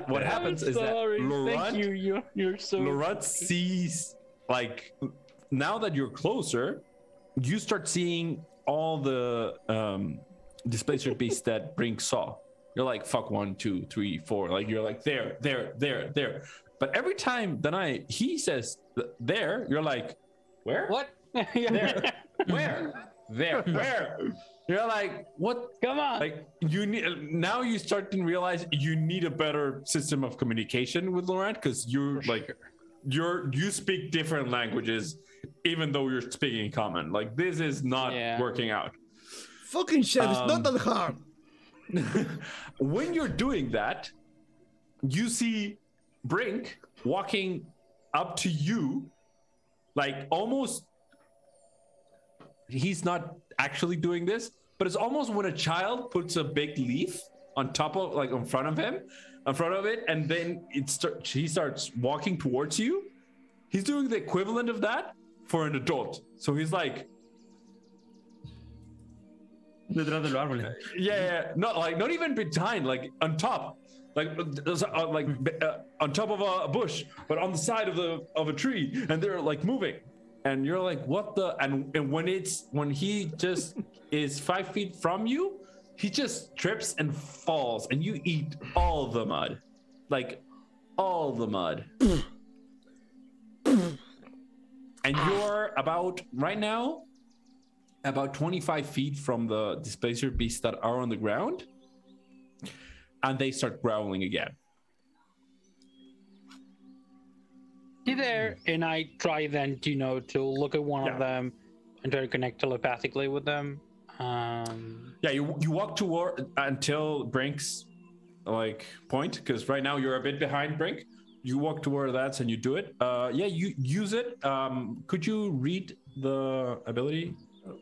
What happens is that Laurent, thank you. You're so. Laurent sees, like, now that you're closer, you start seeing all the displacer beasts that Brinkk saw. You're like, fuck, 1, 2, 3, 4. Like you're like there. But every time Danáe, he says there, you're like, where? What? There. Where? There. Where? You're like, what? Come on. Like you need now. You start to realize you need a better system of communication with Laurent because you're like, you speak different languages, even though you're speaking in common. Like this is not working out. Fucking shit! It's not that hard. When you're doing that, you see Brinkk walking up to you, like almost. He's not actually doing this, but it's almost when a child puts a big leaf on top of, like, in front of it, and then he starts walking towards you. He's doing the equivalent of that for an adult. So he's like, Detrás del árbol. yeah, not even behind, like on top, like on top of a bush, but on the side of a tree, and they're like moving. And you're like, what the? And when he just is 5 feet from you, he just trips and falls, and you eat all the mud, like all the mud. And you're right now about 25 feet from the displacer beasts that are on the ground, and they start growling again. There, and I try then to look at one of them and try to connect telepathically with them. You walk toward until Brink's like point, because right now you're a bit behind Brinkk. You walk toward that and you do it. You use it. Could you read the ability?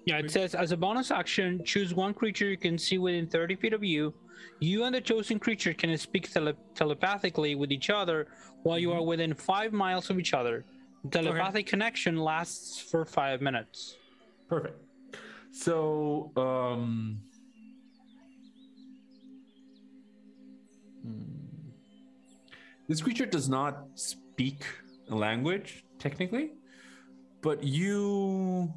Yeah, it says, as a bonus action, choose one creature you can see within 30 feet of you. You and the chosen creature can speak telepathically with each other while you are within 5 miles of each other. The telepathic connection lasts for 5 minutes. Perfect. So, this creature does not speak a language, technically, but you...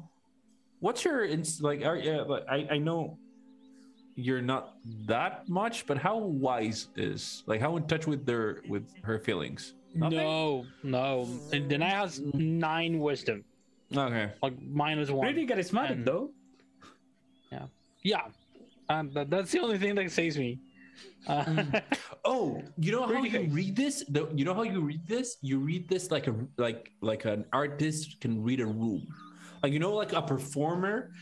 What's your I know you're not that much, but how wise is, like, how in touch with her feelings? Nothing? No. And Danáe has 9 wisdom. Okay. Like -1. Pretty charismatic though. Yeah. That's the only thing that saves me. Oh, you know how you read this? You know how you read this? You read this like an artist can read a room. Like, you know, like a performer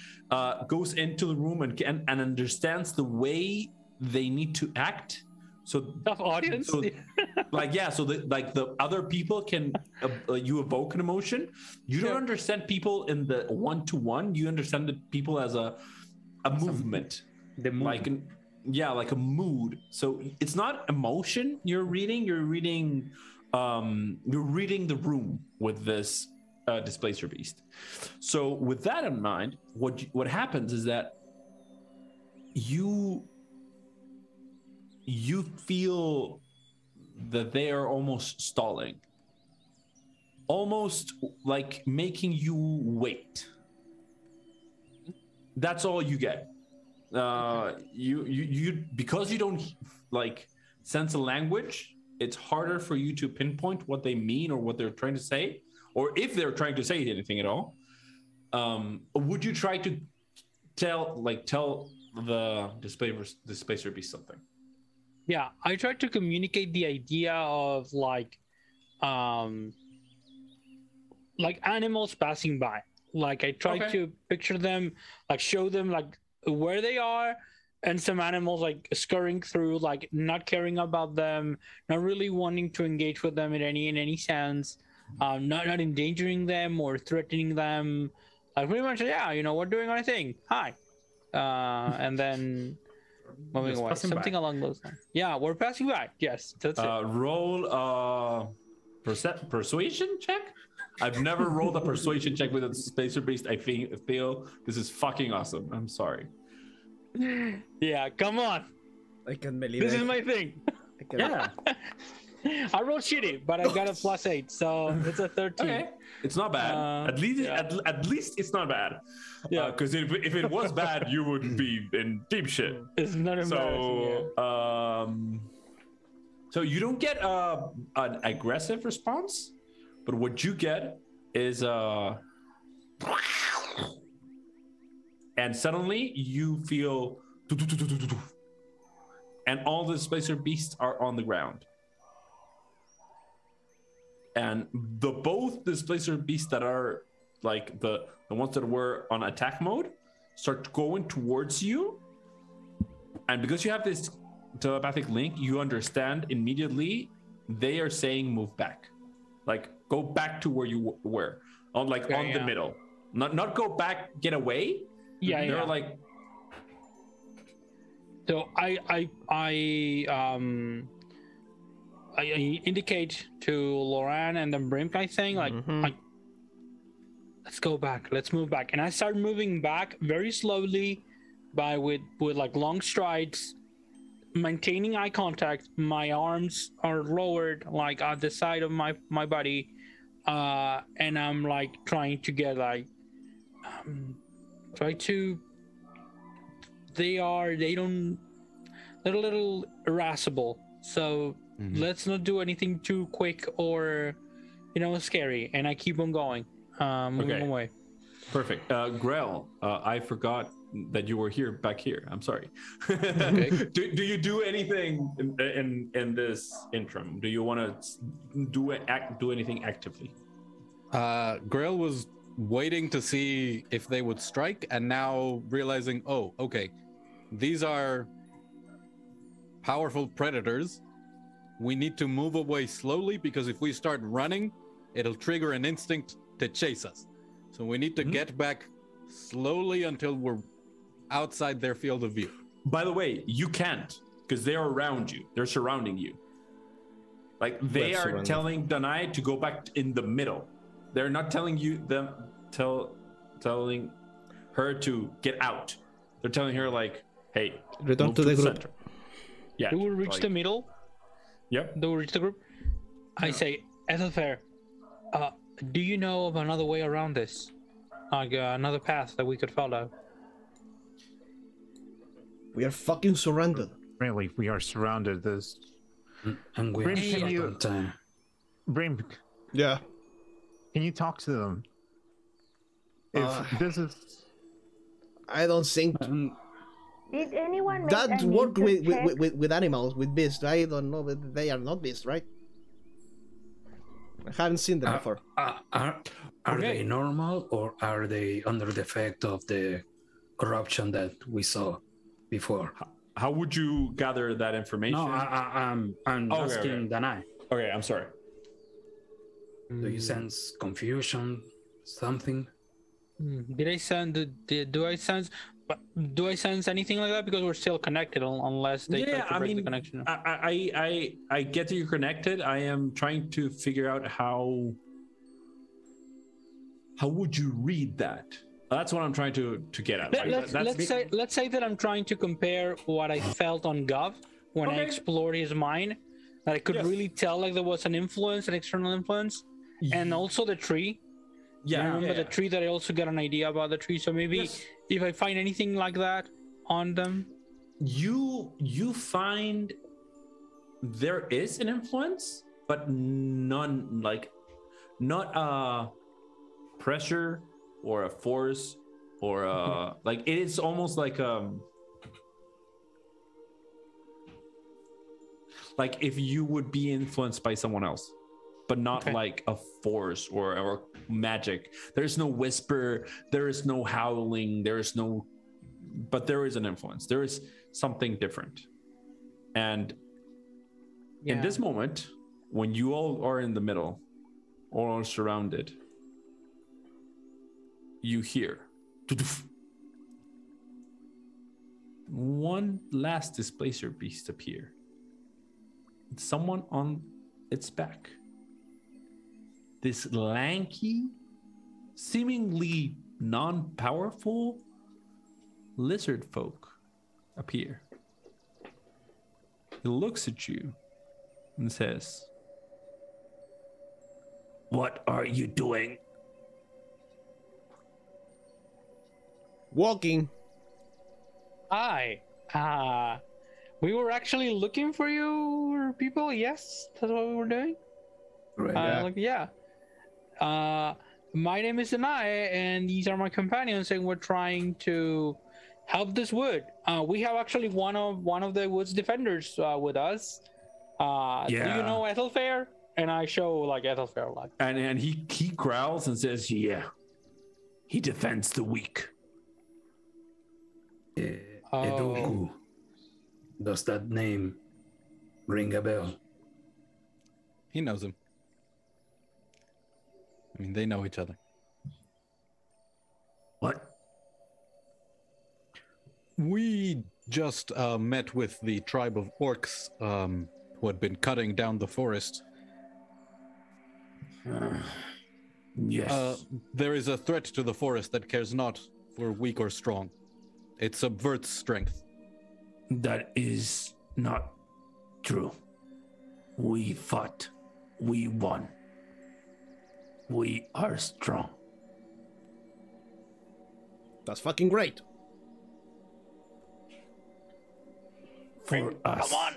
goes into the room and understands the way they need to act. So tough audience. So, the other people can you evoke an emotion. You don't understand people in the one-to-one. You understand the people as a movement. The mood. Like a mood. So it's not emotion you're reading. You're reading the room with this displacer beast. So with that in mind, what happens is that you feel that they are almost stalling, almost like making you wait. That's all you get. You because you don't like sense a language, it's harder for you to pinpoint what they mean or what they're trying to say, or if they're trying to say anything at all. Would you try to tell the displacer beast something? Yeah, I tried to communicate the idea of like animals passing by. Like I tried to picture them, like show them like where they are, and some animals like scurrying through, like not caring about them, not really wanting to engage with them in any sense, not endangering them or threatening them. Like pretty much, we're doing our thing. Hi, and then moving away. Something along those lines. Yeah, we're passing by. Yes, that's it. Roll persuasion check. I've never rolled a persuasion check with a displacer beast. I feel this is fucking awesome. I'm sorry. Yeah, come on. I can't believe this it. is my thing. Yeah. I rolled shitty, but I got a +8, so it's a 13. Okay. It's not bad. At least it's not bad. Yeah. Because if it was bad, you would be in deep shit. It's not embarrassing. So you don't get an aggressive response, but what you get is and suddenly you feel, and all the displacer beasts are on the ground. And both displacer beasts that are like the ones that were on attack mode start going towards you. And because you have this telepathic link, you understand immediately they are saying move back. Like go back to where you were. On the middle. Not go back, get away. They're like. So I indicate to Laurent and then Brinkk, I think, like, let's go back, let's move back. And I start moving back very slowly with like long strides, maintaining eye contact. My arms are lowered like at the side of my body. And I'm like trying to get like, they're a little irascible. So let's not do anything too quick or, scary. And I keep on going, moving away. Perfect. Grael, I forgot that you were back here. I'm sorry. Okay. Do you do anything in this interim? Do you want to do anything actively? Grael was waiting to see if they would strike, and now realizing, oh, okay, these are powerful predators. We need to move away slowly, because if we start running, it'll trigger an instinct to chase us. So we need to get back slowly until we're outside their field of view. By the way, you can't, because they're around you. They're surrounding you. Like they are telling Danáe to go back in the middle. They're not telling telling her to get out. They're telling her like, hey, return to the group. Center. Yeah. Do we reach the middle? Yep. Do we reach the group? No. I say, Ethelfair, do you know of another way around this? Like another path that we could follow? We are fucking surrounded. Really, we are surrounded. And we Brinkk, are short on time. Brinkk, Yeah. can you talk to them? If this is... I don't think Did anyone make that a work nature check? with animals, with beasts. I don't know, but they are not beasts, right? I haven't seen them before. Are they normal, or are they under the effect of the corruption that we saw before? How would you gather that information? No, I'm asking Danáe. Okay, I'm sorry. Do you sense confusion, something? Did I sense? Do I sense anything like that? Because we're still connected, unless they try to break the connection. I get that you're connected. I am trying to figure out how would you read that? That's what I'm trying to get at. Let's say that I'm trying to compare what I felt on Gov when I explored his mind. That I could really tell like there was an influence, an external influence, and also the tree. I remember the tree, that I also got an idea about the tree. So maybe if I find anything like that on them, you find there is an influence, but none, like not a pressure or a force or a like it is almost like if you would be influenced by someone else, but not like a force or magic. There's no whisper, there is no howling, but there is an influence. There is something different. And in this moment, when you all are in the middle, all surrounded, you hear one last displacer beast appear. Someone on its back. This lanky, seemingly non-powerful lizard folk appear. He looks at you and says, "What are you doing?" Walking. Hi. We were actually looking for you people. Yes, that's what we were doing. Right. My name is Danáe, and these are my companions, and we're trying to help this wood. We have actually one of the wood's defenders with us. Do you know Ethelfair? And I show like Ethelfair, like. And he growls and says, "Yeah, he defends the weak." Eduku. Does that name ring a bell? He knows him. I mean, they know each other. What? We just met with the tribe of orcs who had been cutting down the forest. Yes. There is a threat to the forest that cares not for weak or strong. It subverts strength. That is not true. We fought. We won. We are strong. That's fucking great. For us. Come on!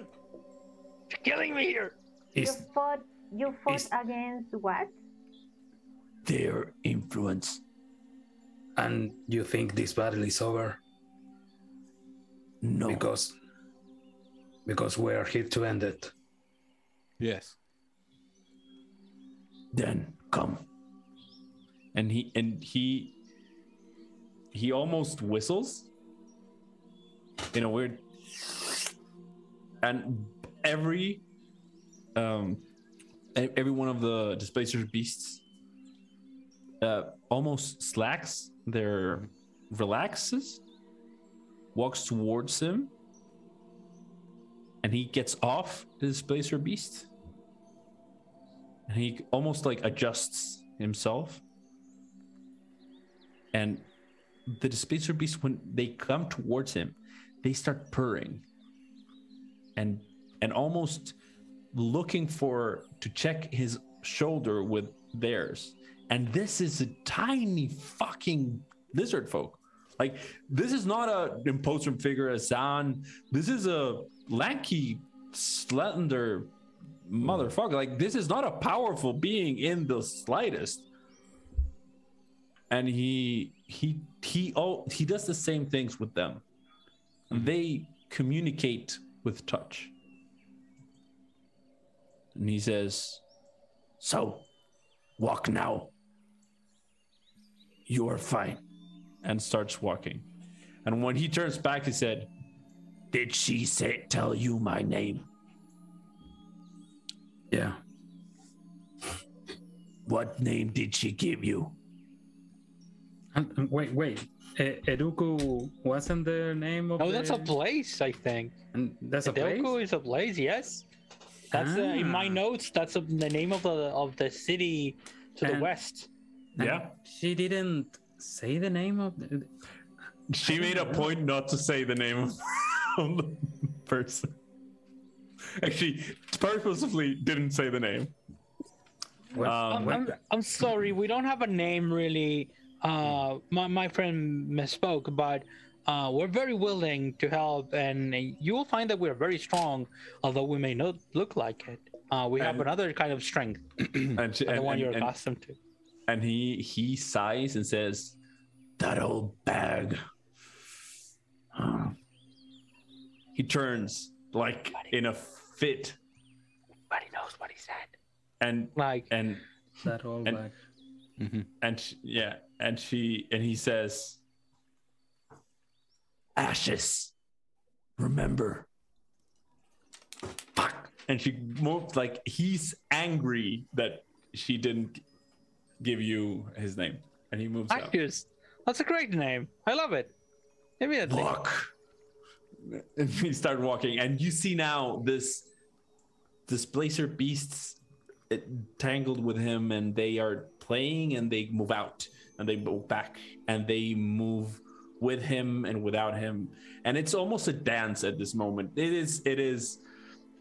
You're killing me here. You fought against what? Their influence. And you think this battle is over? No. Because we are here to end it. Yes. Then come. And he almost whistles in a weird, and every one of the displacer beasts almost slacks their relaxes, walks towards him, and he gets off the displacer beast, and he almost like adjusts himself. And the displacer beast, when they come towards him, they start purring and almost looking to check his shoulder with theirs. And this is a tiny fucking lizard folk. Like, this is not an imposing figure as Zan. This is a lanky, slender motherfucker. Like, this is not a powerful being in the slightest. And he does the same things with them. They communicate with touch. And he says, "So, walk now. You are fine." And starts walking. And when he turns back, he said, "Did she tell you my name?" Yeah. "What name did she give you?" And wait. Eduku wasn't the name of that's a place, I think. And that's a place? Eduku is a place, yes. That's in my notes. That's the name of the city to the west. Yeah. She didn't say the name of She made a point not to say the name of the person. Actually, purposefully didn't say the name. I'm sorry, we don't have a name really. My friend misspoke, but we're very willing to help, and you will find that we're very strong, although we may not look like it. We have another kind of strength, the one you're accustomed to. And he sighs and says, "That old bag." He turns like in a fit. Everybody knows what he said. And that old bag. Mm-hmm. And he says, "Ashast, remember." Fuck. And she moves like he's angry that she didn't give you his name, and he moves out. That's a great name. I love it. Immediately. Walk. And we start walking, and you see now this displacer beasts tangled with him, and they are playing, and they move out, and they move back, and they move with him and without him, and it's almost a dance at this moment. It is.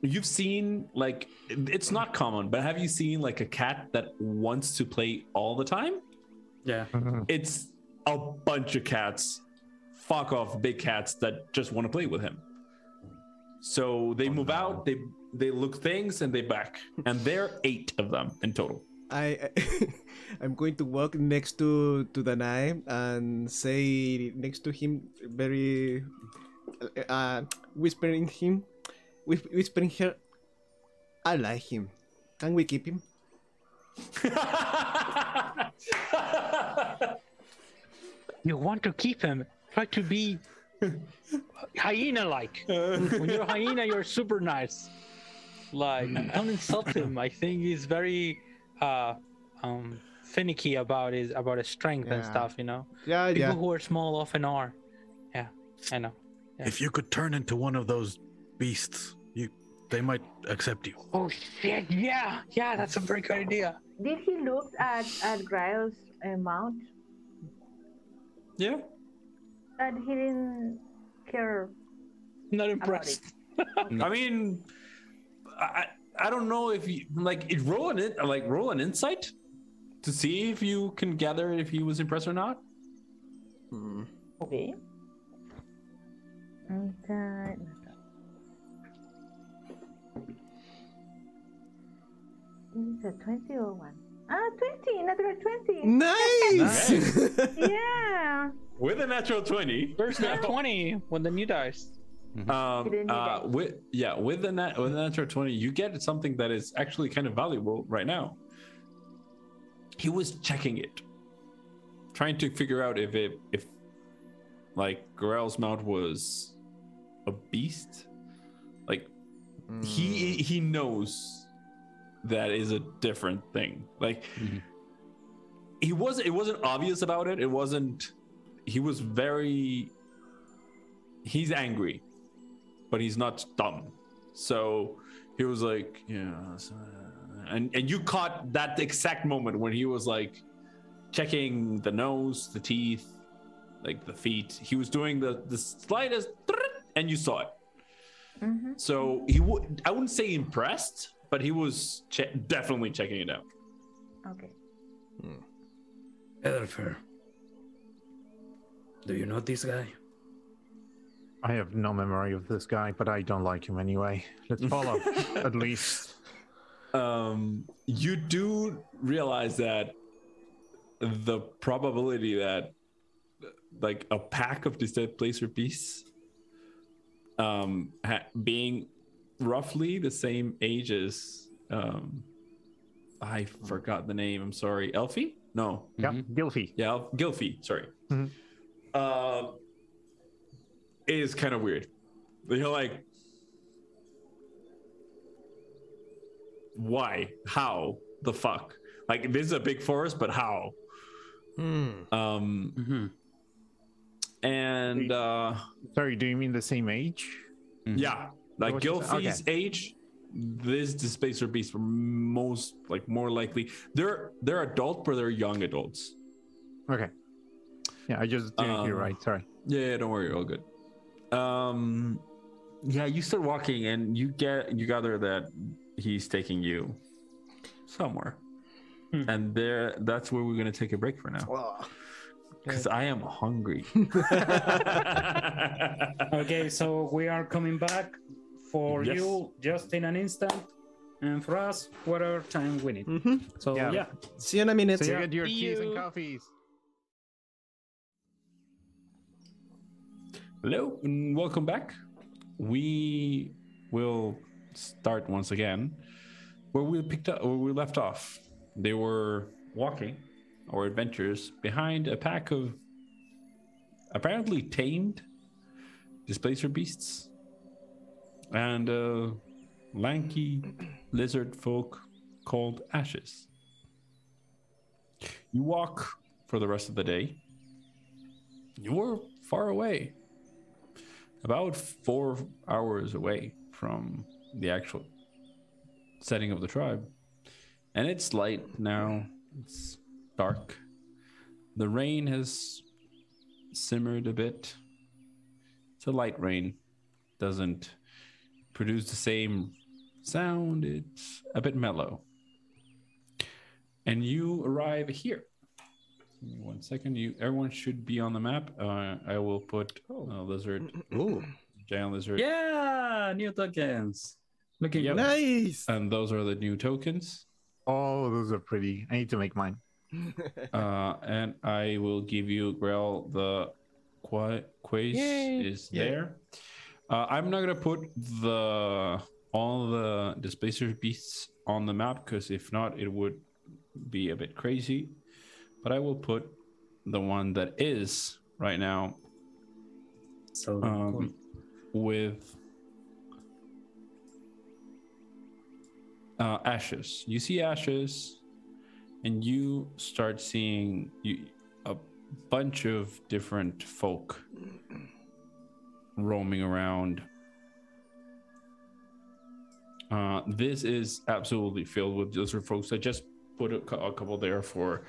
You've seen, like, it's not common, but have you seen like a cat that wants to play all the time? Yeah. It's a bunch of cats, fuck off big cats that just want to play with him. So they move out, they look things, and they back. And there are 8 of them in total. I'm going to walk next to Danáe and say next to him, very whispering her, I like him. Can we keep him? You want to keep him? Try to be hyena-like. When you're a hyena, you're super nice. Like, don't insult him. I think he's very finicky about his strength and stuff. You know. Yeah, People who are small often are. Yeah, I know. Yeah. If you could turn into one of those beasts, they might accept you. Oh shit! Yeah, that's a very good idea. Did he look at Grael's mount? Yeah. And he didn't care. Not impressed. I mean, I don't know if you roll an insight to see if you can gather if he was impressed or not. Okay. Is it a 20 or 1? 20, another 20. Nice! Yeah. With a natural 20. First nat 20 when the new dice. With the natural 20, you get something that is actually kind of valuable right now. He was checking it, trying to figure out if Grael's mount was a beast. Like he knows that is a different thing. Like it wasn't obvious about it. It wasn't. He's angry, but he's not dumb. So he was like, and you caught that exact moment when he was like checking the nose, the teeth, like the feet. He was doing the slightest, and you saw it. So I wouldn't say impressed, but he was definitely checking it out. Okay. Edelfer, do you know this guy? I have no memory of this guy, but I don't like him anyway. Let's follow, at least. You do realize that the probability that like a pack of displacer beasts being roughly the same age as I forgot the name, I'm sorry, Elfie? No. Yeah, Gylfie. Yeah, Gylfie, sorry. Is kind of weird. You're like, why? How? The fuck? Like, this is a big forest, but how? And sorry, do you mean the same age? yeah, like Gylfie's age, this displacer beasts were more likely. They're adult, but they're young adults. Okay. Yeah, I just didn't hear right. Sorry. Yeah, don't worry, all good. Yeah, you start walking and you gather that he's taking you somewhere. And that's where we're gonna take a break for now. Because I am hungry. Okay, so we are coming back for you just in an instant, and for us, whatever time we need. So yeah. See you in a minute. So you get your teas and coffees. Hello and welcome back. We will start once again where we left off. They were walking, or adventurers, behind a pack of apparently tamed displacer beasts and a lanky lizard folk called Ashast. You walk for the rest of the day. You were far away, about 4 hours away from the actual setting of the tribe. And it's light now. It's dark. The rain has simmered a bit. It's a light rain. Doesn't produce the same sound. It's a bit mellow. And you arrive here. Give me 1 second. Everyone should be on the map. I will put lizard giant lizard. Yeah, new tokens. Looking Yep. good. Nice. And those are the new tokens. Oh, those are pretty. I need to make mine. And I will give you Grael the quiz is there. I'm not gonna put all the displacer beasts on the map because if not, it would be a bit crazy. But I will put the one that is right now So cool. with Ashes. You see Ashes, and you start seeing a bunch of different folk roaming around. This is absolutely filled with lizard folks. I just put a couple there for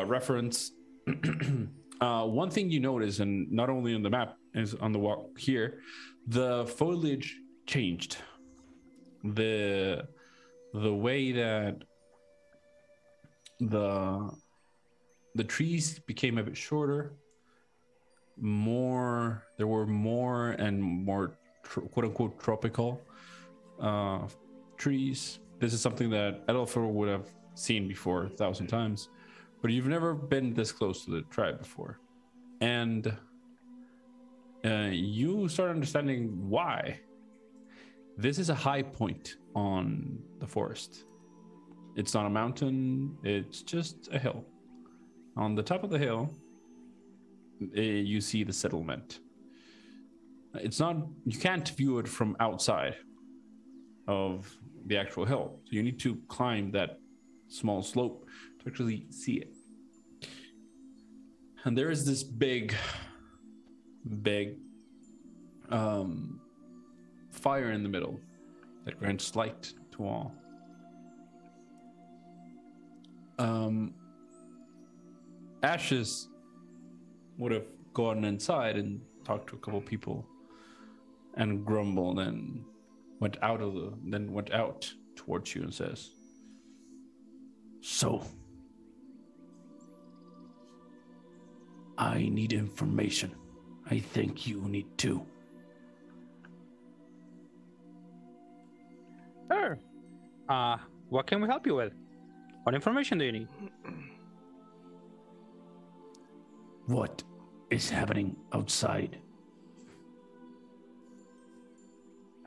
reference. One thing you notice, and not only on the map, is on the walk here, the foliage changed. The way that the trees became a bit shorter, there were more and more quote unquote tropical trees. This is something that Edelfer would have seen before 1,000 times, but you've never been this close to the tribe before. And you start understanding why. This is a high point on the forest. It's not a mountain, it's just a hill. On the top of the hill, you see the settlement. You can't view it from outside of the actual hill. So you need to climb that small slope to actually see it. And there is this big fire in the middle that grants light to all. Ashes would have gone inside and talked to a couple people and grumbled and went out towards you and says, "So, I need information. I think you need too." Sure. What can we help you with? What information do you need? What is happening outside?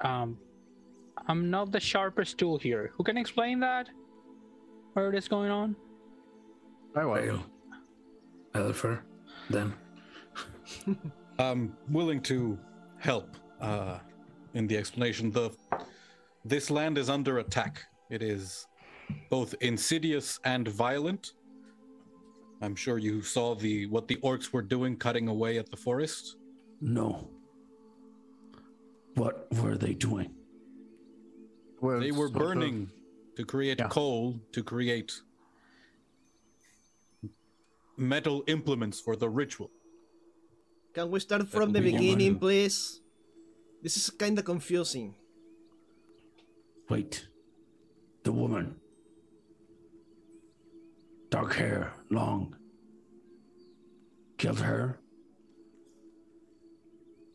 I'm not the sharpest tool here. Who can explain that? What is going on? I will. Grael. Edelfer. Then. I'm willing to help in the explanation. This land is under attack. It is both insidious and violent. I'm sure you saw what the orcs were doing, cutting away at the forest. No. What were they doing? Well, They were sort of- burning to create coal, to create metal implements for the ritual. Can we start from the beginning, please? This is kind of confusing. Wait. The woman. Dark hair, long. Killed her?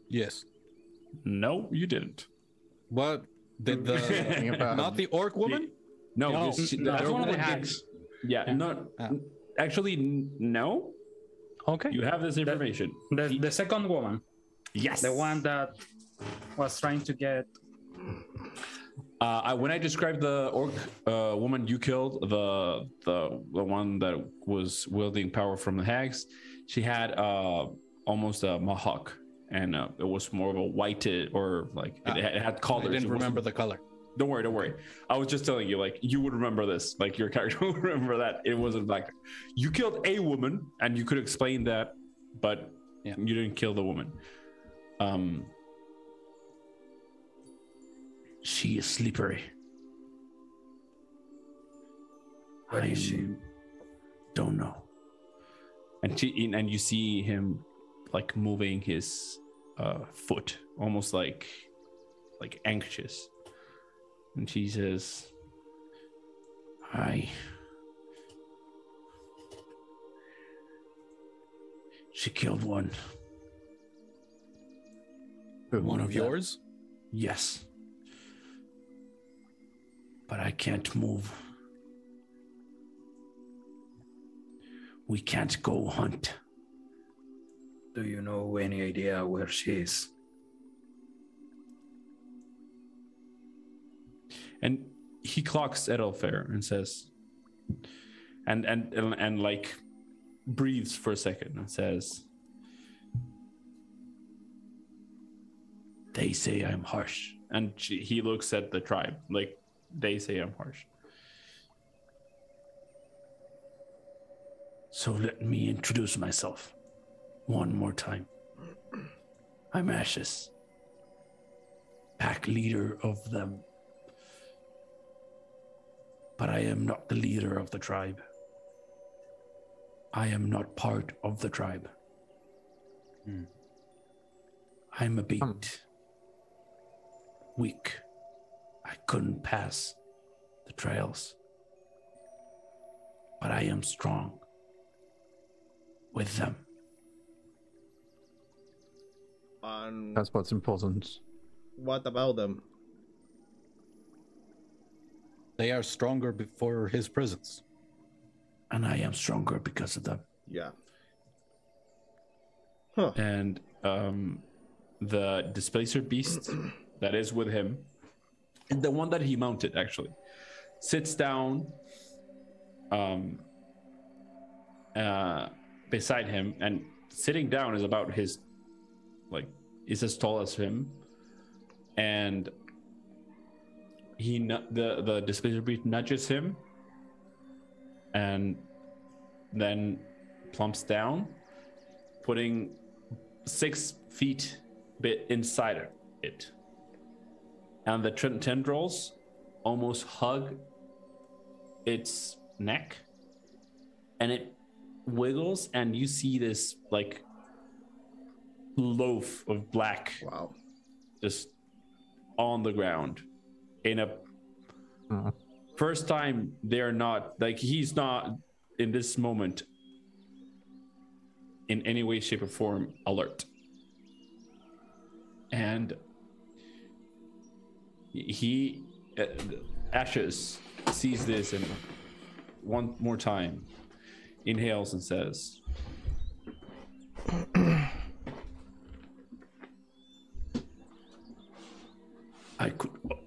Yes. No, you didn't. What did Thinking about- not the orc woman? No, No, this- that's the one of the woman hags. Yeah, not actually. No, Okay. you have this information. The second woman, Yes, the one that was trying to get. When I described the orc woman you killed, the one that was wielding power from the hags, she had almost a mohawk, and it was more of a whited or like it had I colors. didn't remember the color. Don't worry. I was just telling you, like, you would remember this. Like, your character would remember that. It wasn't like you killed a woman, and you could explain that, but you didn't kill the woman. She is slippery. Where is she? Don't know. And you see him like moving his foot, almost like anxious. And she says, she killed one. One of Yours? Yes. But I can't move. We can't go hunt. Do you know any idea where she is? And he clocks Edelfair and says, and like breathes for a second and says, they say I'm harsh. And he looks at the tribe like, they say I'm harsh. So let me introduce myself one more time. I'm Ashast, pack leader of them. But I am not the leader of the tribe. I am not part of the tribe. I'm a bit weak. I couldn't pass the trails. But I am strong with them. And That's what's important. what about them? They are stronger before his presence. And I am stronger because of them. Yeah. And the displacer beast that is with him, the one that he mounted actually, sits down beside him, and sitting down is about his, like, is as tall as him, and the displacer beast nudges him and then plumps down, putting 6 feet bit inside it, and the tendrils almost hug its neck, and it wiggles, and you see this like loaf of black, Wow. just on the ground. In a first time, they're not like, he's not in this moment in any way, shape, or form alert. And he Ashast sees this, and one more time inhales and says,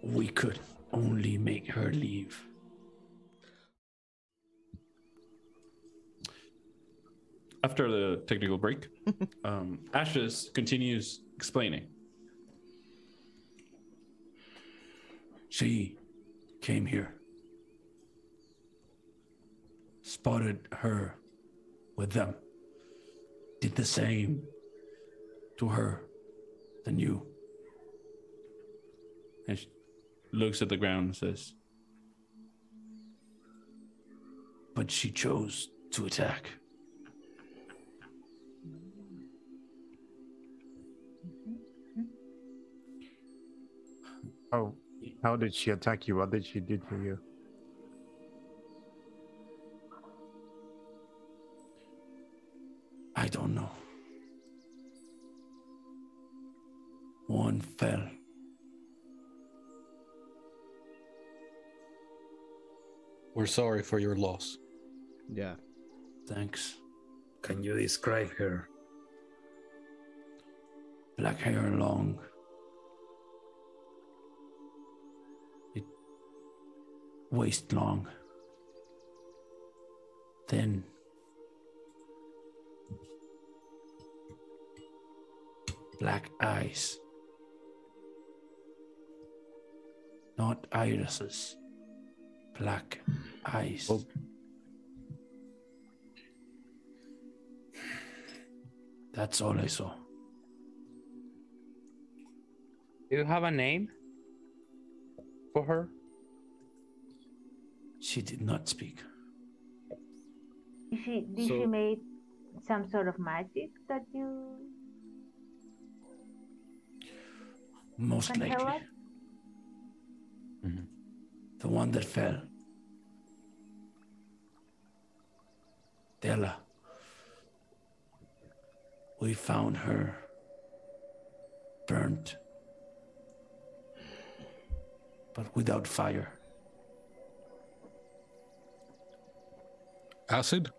we could only make her leave. After the technical break, Ashast continues explaining. She came here, spotted her with them, did the same to her than you. And she looks at the ground and says, but she chose to attack. Oh, how did she attack you? What did she do to you? I don't know. One fell. We're sorry for your loss. Yeah. Thanks. Can you describe her? Black hair, long. Waist long. Thin. Black eyes. Not irises. Black eyes. Oh. That's all I saw. Do you have a name for her? She did not speak. Did she make some sort of magic that you Most can tell likely. us? Mhm. The one that fell. Della. We found her burnt, but without fire. Acid?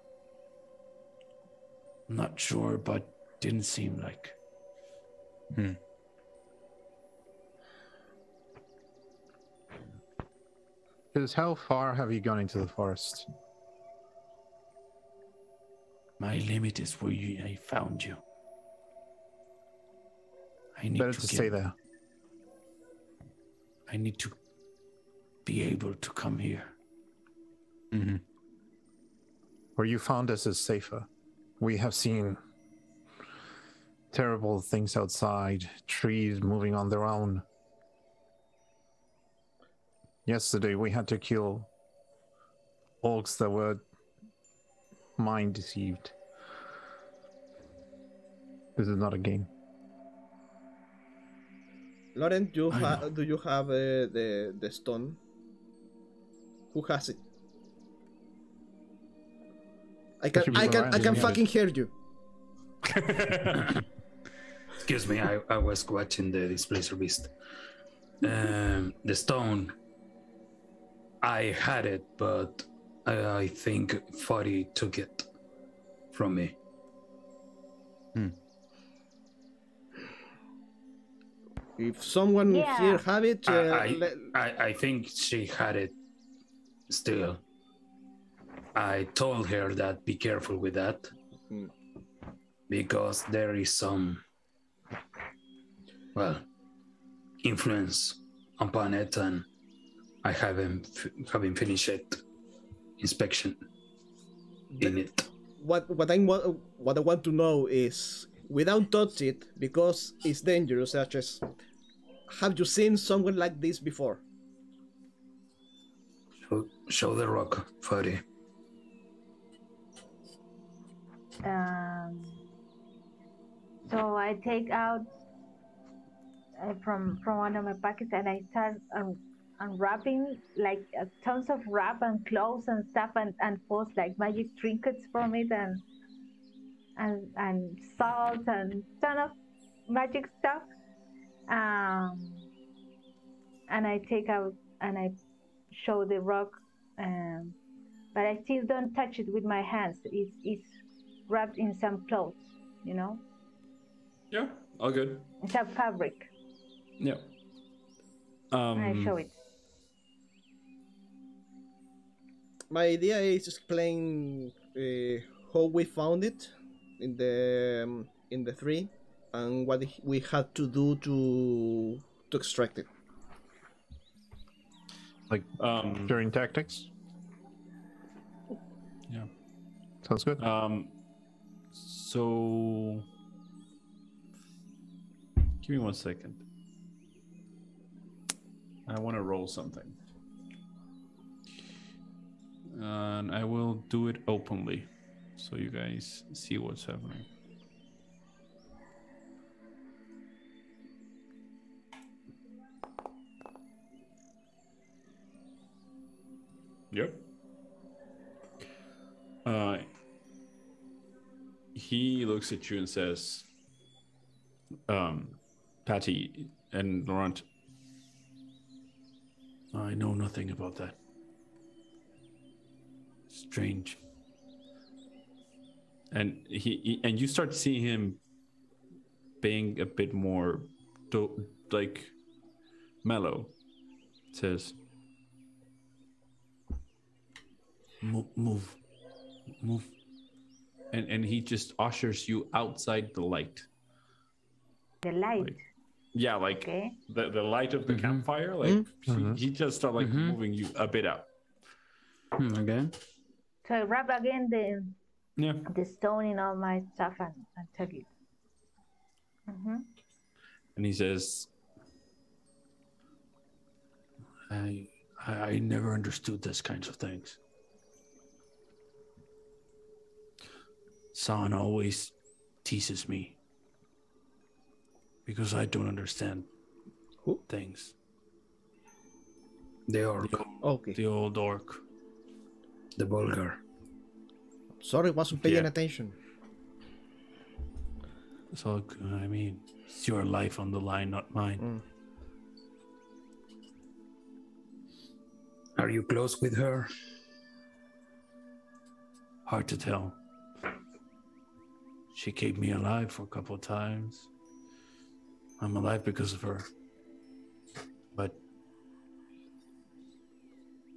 Not sure, but didn't seem like. Because how far have you gone into the forest? My limit is where I found you. I need Better to stay there. I need to be able to come here. Mm-hmm. Where you found us is safer. We have seen terrible things outside, trees moving on their own. Yesterday we had to kill orcs that were mind deceived. This is not a game. Laurent, do you have the stone? Who has it? I can fucking hear you. Excuse me, I was watching the Displacer Beast. The stone, I had it, but I think Faawtie took it from me. If someone here have it, I think she had it still. I told her that be careful with that, because there is some, influence upon it, and I haven't finished inspection in it. What I want to know is, without touch it, because it's dangerous, such as, have you seen someone like this before? Show the rock, Faawtie. So I take out from one of my pockets and I start unwrapping like tons of wrap and clothes and stuff and pulls like magic trinkets from it and salt and ton of magic stuff. And I take out and I show the rock, but I still don't touch it with my hands. It's wrapped in some clothes, you know? Yeah, all good. It's a fabric. Yeah. I show it. My idea is explain how we found it in the tree and what we had to do to extract it. Like during tactics? Yeah. Sounds good. So give me 1 second. I want to roll something. And I will do it openly so you guys see what's happening. Yep. He looks at you and says, Patty and Laurent, I know nothing about that. Strange. And and you start seeing him being a bit more mellow. Says, move. And he just ushers you outside the light. The light. Okay. the light of the campfire. He just started moving you a bit out. Okay. So I wrap again the stone in all my stuff and take it. And he says, I never understood these kinds of things. San always teases me because I don't understand things. The orc. The old orc. The vulgar. Sorry, wasn't paying attention. So, I mean, it's your life on the line, not mine. Are you close with her? Hard to tell. She kept me alive for a couple of times. I'm alive because of her. But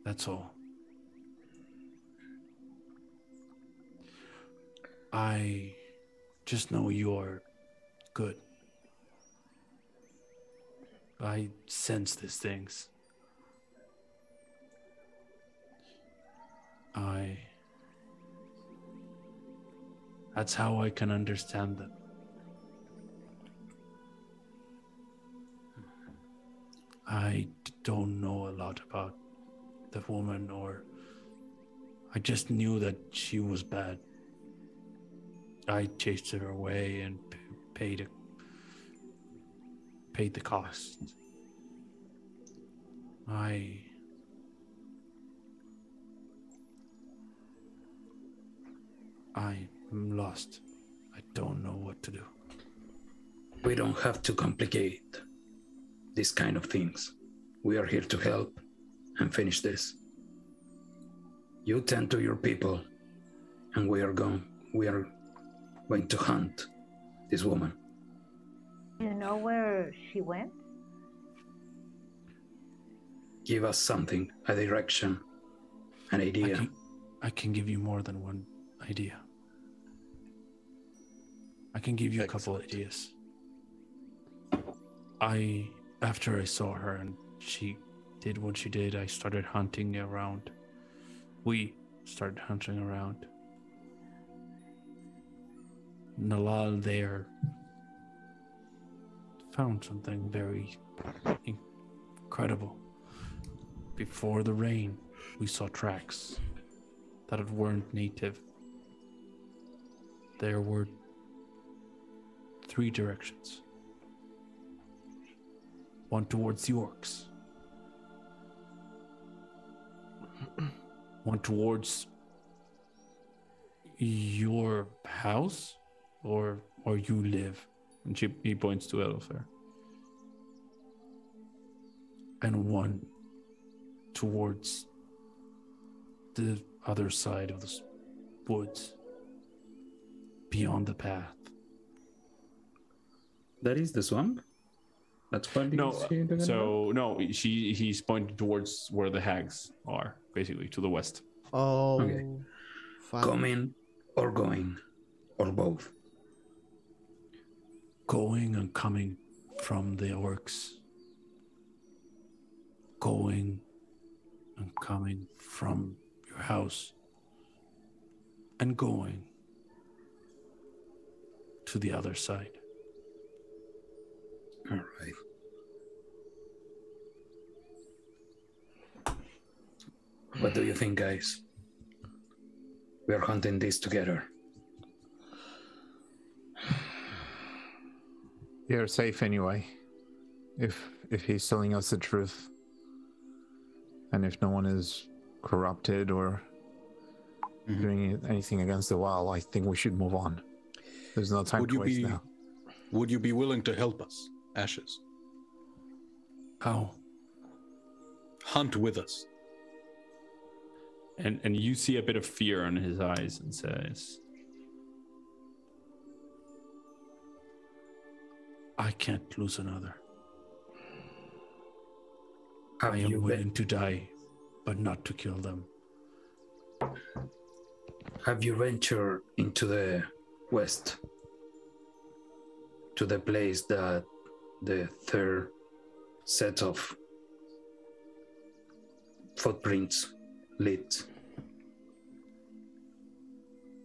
that's all. I just know you're good. I sense these things. That's how I can understand them. I don't know a lot about the woman, or I just knew that she was bad. I chased her away and paid the cost. I'm lost. I don't know what to do. We don't have to complicate these kind of things. We are here to help and finish this. You tend to your people, and we are going to hunt this woman. You know where she went? Give us something, a direction, an idea. I can give you more than one idea. I can give you a couple ideas. After I saw her and she did what she did, I started hunting around. We started hunting around. Nalal there found something very incredible. Before the rain, we saw tracks that weren't native. There were 3 directions. One towards the orcs. One towards your house, or you live. And he points to Elfair. And one towards the other side of the woods, beyond the path. That is the swamp? That's what he's pointing towards where the hags are, basically to the west. Oh, okay. Coming or going, or both? Going and coming from the orcs. Going and coming from your house. And going to the other side. All right. What do you think, guys? We are hunting this together. You're safe anyway. If he's telling us the truth, and if no one is corrupted or doing anything against the wall, I think we should move on. There's no time to waste now. Would you be willing to help us, Ashes? How? Hunt with us. And you see a bit of fear in his eyes and says, I can't lose another. I am willing to die, but not to kill them. Have you ventured into the west? To the place that the third set of footprints lead?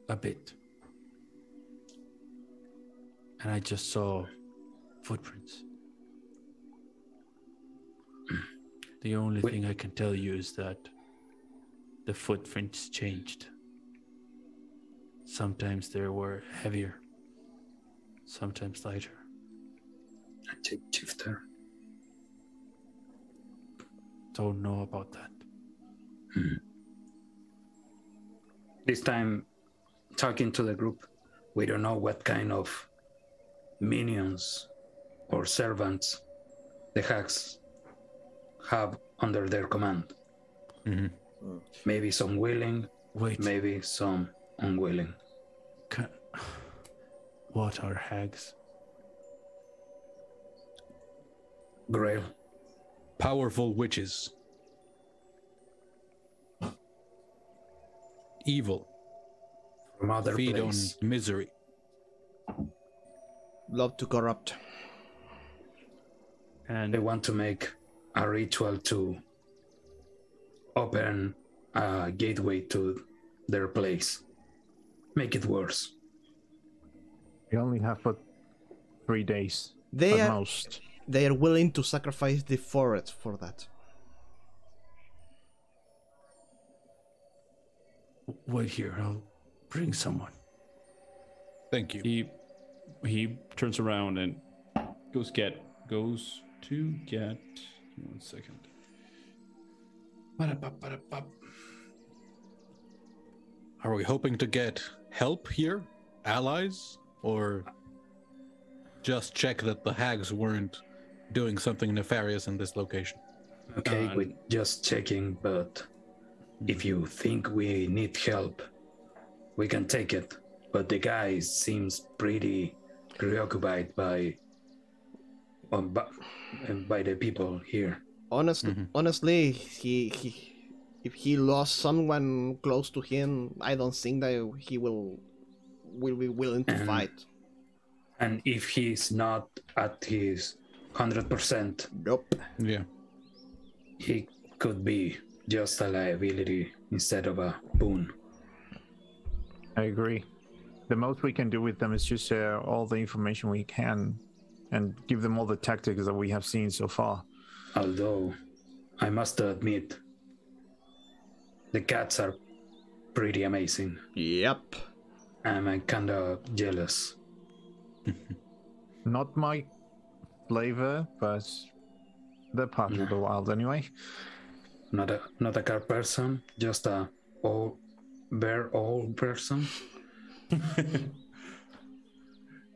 A bit. And I just saw footprints. The only thing I can tell you is that the footprints changed. Sometimes they were heavier, sometimes lighter. A shifter. Don't know about that. This time, talking to the group, we don't know what kind of minions or servants the hags have under their command. Mhm. Maybe some willing, Wait, maybe some unwilling. what are hags? Grael, Powerful witches. Evil. from other Feed place. on misery. Love to corrupt. And They want to make a ritual to open a gateway to their place. Make it worse. We only have but 3 days They at are most. they are willing to sacrifice the forest for that. wait here, I'll bring someone. Thank you. He turns around and goes to get. Give me 1 second. Are we hoping to get help here? Allies? Or just check that the hags weren't doing something nefarious in this location? Okay, with just checking, but if you think we need help, we can take it. But the guy seems pretty preoccupied by the people here. Honestly, if he lost someone close to him, I don't think that he will be willing to fight. And if he's not at his 100%, Nope. Yeah. he could be just a liability instead of a boon. I agree. The most we can do with them is just share all the information we can and give them all the tactics that we have seen so far. Although, I must admit, the cats are pretty amazing. Yep. I'm kind of jealous. Not my flavor, but they're part of the wild anyway. Not a cat person, just a old person.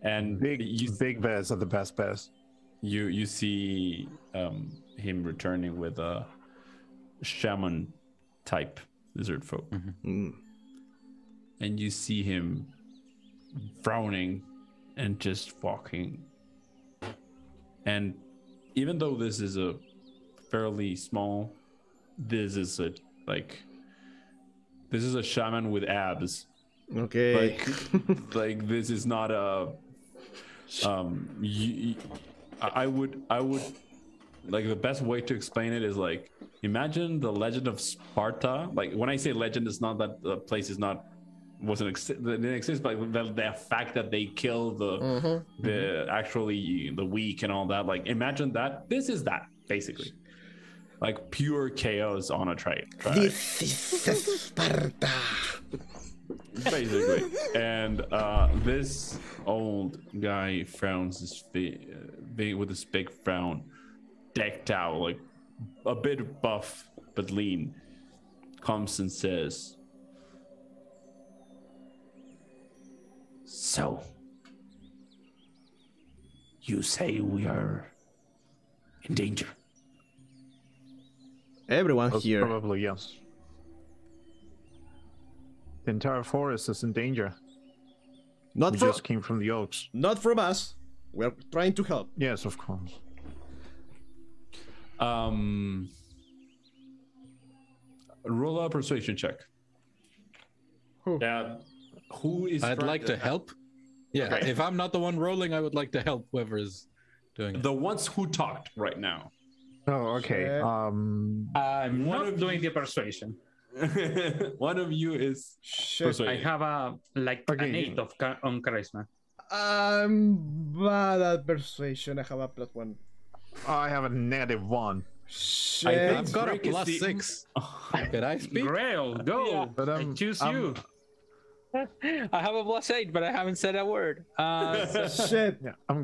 And Big bears are the best bears. you see him returning with a shaman type lizard folk. And you see him frowning and just walking. And even though this is a fairly small, this is a shaman with abs. Okay. Like this is not a I would like, the best way to explain it is like, imagine the legend of Sparta. Like, when I say legend, it's not that the place didn't exist, but the fact that they kill the weak and all that. Like, imagine that. This is that, basically, like pure chaos on a tribe. This is Sparta. Basically. And this old guy frowns his with this big frown, decked out, like a bit buff but lean, comes and says, "So, you say we are in danger?" Everyone here. Probably, yes. The entire forest is in danger. Not We from just came from the oaks. not from us. We're trying to help. Yes, of course. Roll a persuasion check. Who? Who is? I'd like to help. Yeah, Okay. if I'm not the one rolling, I would like to help whoever is doing it. The ones who talked right now. Oh, okay. Shit. I'm One not of doing the persuasion. One of you is Shit. persuading. I have an 8 on charisma. I'm bad at persuasion. I have a +1. I have a -1. Shit. think I've got a Brinkk is plus the- 6. Can I speak? Grael, go! Yeah. But I choose you. I have a +8, but I haven't said a word. Shit. Yeah, I'm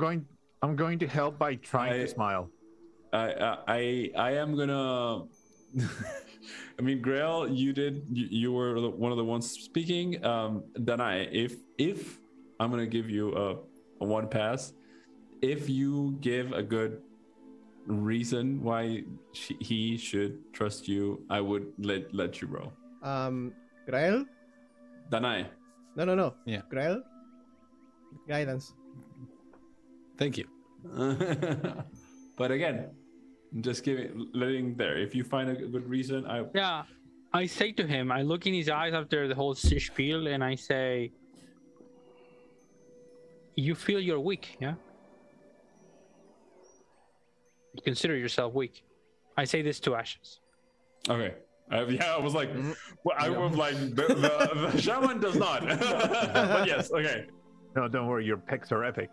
going to help by trying to smile. I am gonna. I mean, Grael, you were one of the ones speaking. Danáe, if I'm gonna give you a one pass, if you give a good reason why he should trust you, I would let you roll. Grael? Danáe. No. Yeah. Grael? Guidance. Thank you. But again, just letting there. If you find a good reason, I say to him, I look in his eyes after the whole spiel, and I say, "You feel you're weak, yeah? You consider yourself weak." I say this to Ashast. Okay. I was like, well, I was like, the shaman does not. But yes, okay. No, don't worry. Your pecs are epic.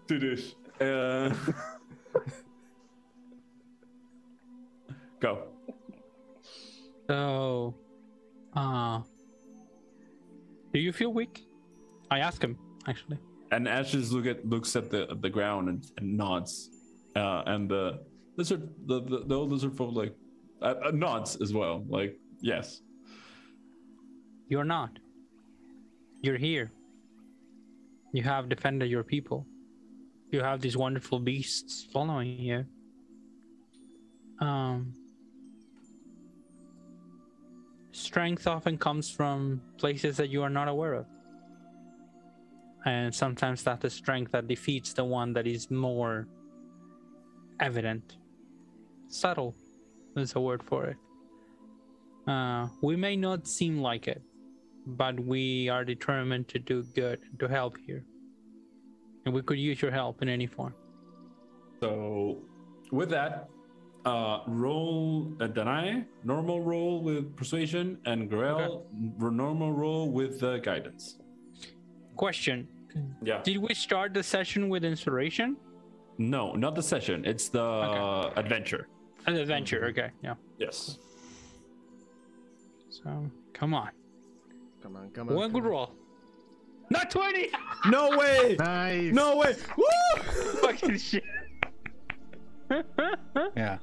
To this. Go. So, do you feel weak? I ask him, actually. And Ashes looks at the ground and nods. And the lizard, the old lizard folk like nods as well. Like, yes. You're not. You're here. You have defended your people. You have these wonderful beasts following you. Strength often comes from places that you are not aware of. And sometimes that's the strength that defeats the one that is more evident. Subtle is a word for it. We may not seem like it, but we are determined to do good, to help here. And we could use your help in any form. So, with that, roll a Danáe, normal roll with persuasion, and Grael, normal roll with guidance. Question. Yeah. Did we start the session with inspiration? No, not the session. It's the adventure. An adventure, okay, yeah. Yes. So, come on. Come on. One good roll. Not 20! No way! Nice. No way! Woo! Fucking shit. Yeah.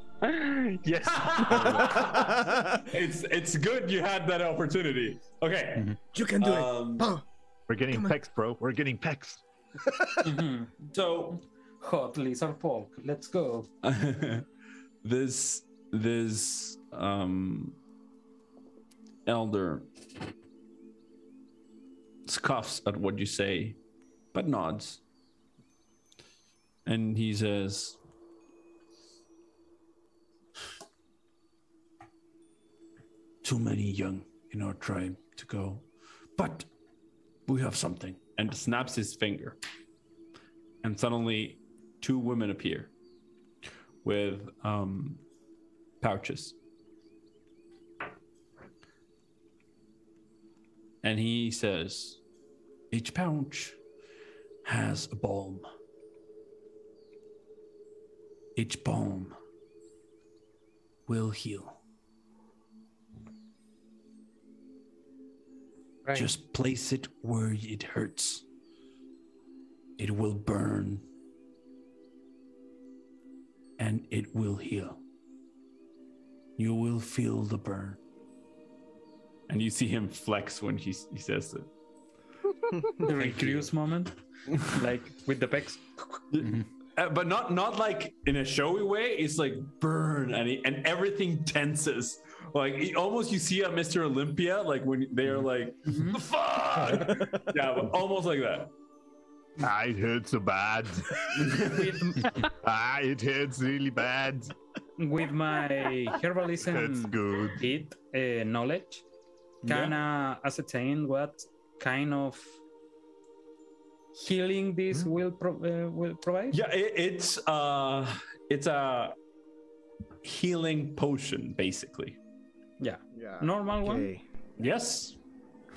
Yes. It's good you had that opportunity. Okay. You can do it. Oh. We're getting pecs, bro. We're getting pecs. So, Hot lizard folk, let's go. this elder scoffs at what you say, but nods. And he says, too many young in our tribe to go, but we have something. And snaps his finger. And suddenly 2 women appear with pouches. And he says, each pouch has a balm. Each balm will heal. Right. Just place it where it hurts. It will burn. And it will heal. You will feel the burn. And you see him flex when he says it. The recluse moment, like with the pecs. But not like in a showy way. It's like burn, and everything tenses. Like almost you see a Mr. Olympia, like when they're like, the fuck. Yeah, but almost like that. It hurts so bad. It hurts really bad. With my That's herbalism good. knowledge, can I ascertain what kind of healing this will provide? Yeah, it's a healing potion, basically. Yeah. Yeah. Normal one? Yes,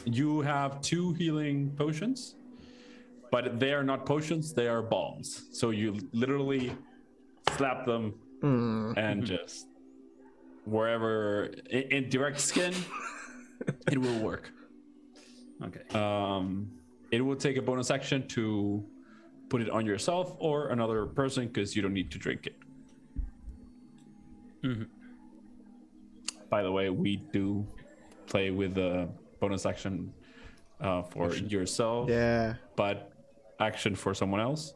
you have 2 healing potions, but they are not potions; they are balms. So you literally slap them and just wherever in direct skin, it will work. Okay. It will take a bonus action to put it on yourself or another person because you don't need to drink it. By the way, we do play with a bonus action for yourself. Yeah. But action for someone else.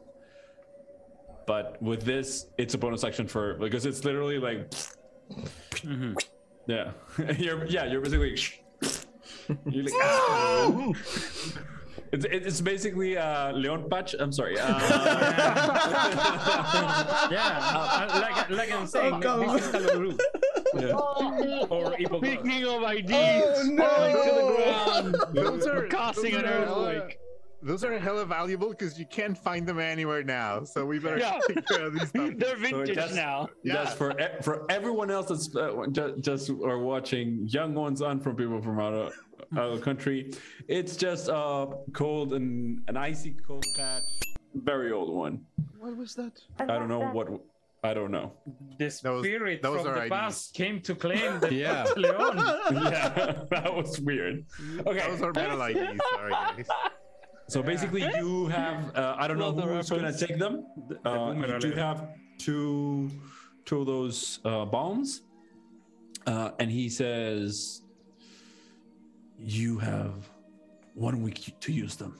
But with this, it's a bonus action for, because it's literally like, yeah, you're basically, you're like, ah! It's basically Leon Patch. I'm sorry. Like I'm saying, this is Kaluru. Or Speaking of IDs, falling to the ground, Those are causing an earthquake. Those are hella valuable because you can't find them anywhere now. So we better take care of these stuff. They're vintage now. Just for everyone else that's just or watching, young ones on from people from out of the country, it's just cold and an icy cold patch, very old one. What was that? I don't know what. I don't know. The spirit those from the IDs. past came to claim the Yeah. Leon. Yeah, that was weird. Okay. Those are metal IDs. Sorry, guys. So basically, you have I don't know who's gonna take them. You do have two of those bombs, and he says, "You have 1 week to use them.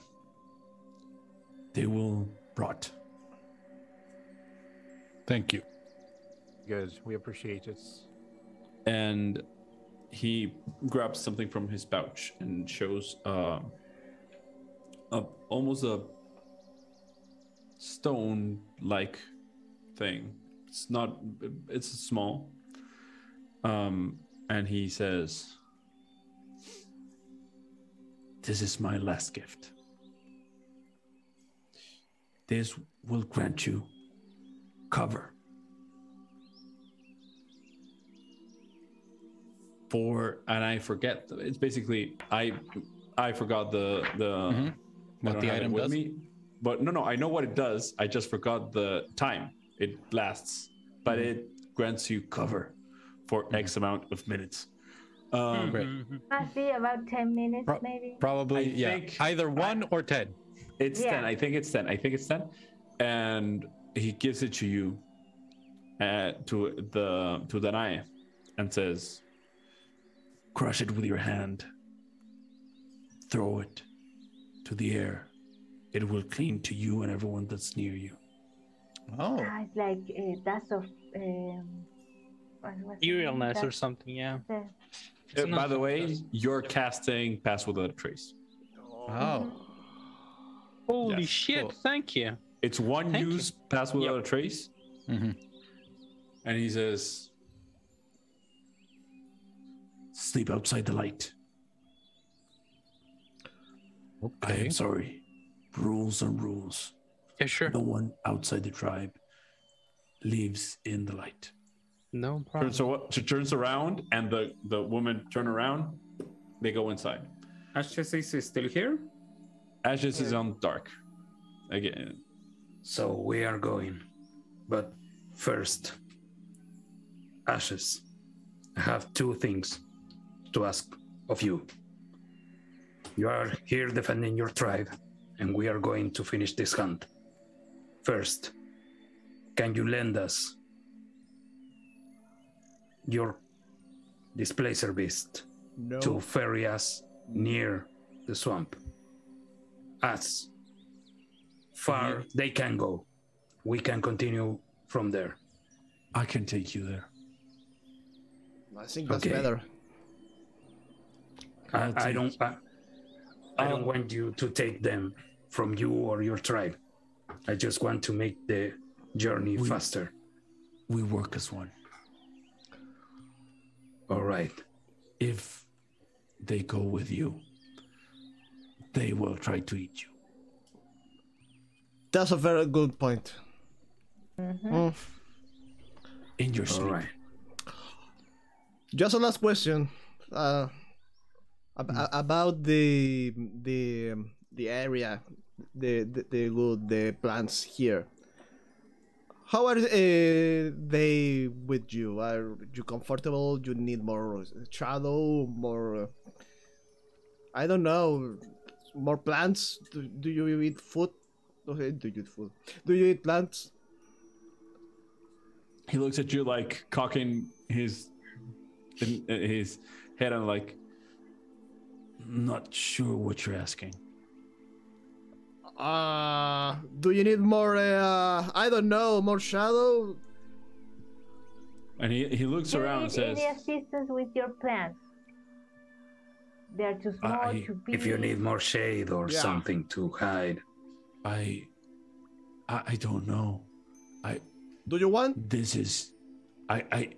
They will rot." Thank you. Good. We appreciate it. And he grabs something from his pouch and shows almost a stone-like thing. It's small. And he says, "This is my last gift. This will grant you cover and I forget, it's basically I forgot the What the item does? But no, I know what it does. I just forgot the time it lasts, but it grants you cover for X amount of minutes. Great. Must be about 10 minutes, maybe. Probably, I yeah. think- Either 1 or 10. It's Yeah. 10. I think it's 10. And he gives it to you, to Danáe, and says, "Crush it with your hand. Throw it to the air. It will cling to you and everyone that's near you." Oh. It's like dust of Eeriness or something, yeah. By the way, you're casting Pass Without a Trace. Oh. Holy Yes. shit, Cool. thank you. It's one Thank use Pass Without Yep. a Trace. Mm-hmm. And he says, "Sleep outside the light." I Okay. am sorry. Rules are rules. Yeah, sure. No one outside the tribe lives in the light. No problem. So she turns around, and the woman turn around. They go inside. Ashast is still here? Ashast is on dark. Again. So we are going. But first, Ashes, I have 2 things to ask of you. You are here defending your tribe, and we are going to finish this hunt. First, can you lend us your displacer beast to ferry us near the swamp? As far they can go. We can continue from there. I can take you there. I think that's Okay. better. I don't want you to take them from you or your tribe. I just want to make the journey faster. We work as one. All right. If they go with you, they will try to eat you. That's a very good point. In your All sleep. right. Just a last question. About the area, the plants here. How are they with you? Are you comfortable? You need more shadow, more? I don't know. More plants? Do you eat food? Okay, do you eat food? Do you eat plants? He looks at you like cocking his head and like, not sure what you're asking. Do you need more? I don't know, more shadow. And he looks around and says, any assistance with your plans? They're too small to be. If you need more shade or Yeah. something to hide. I don't know. Do you want? This is, and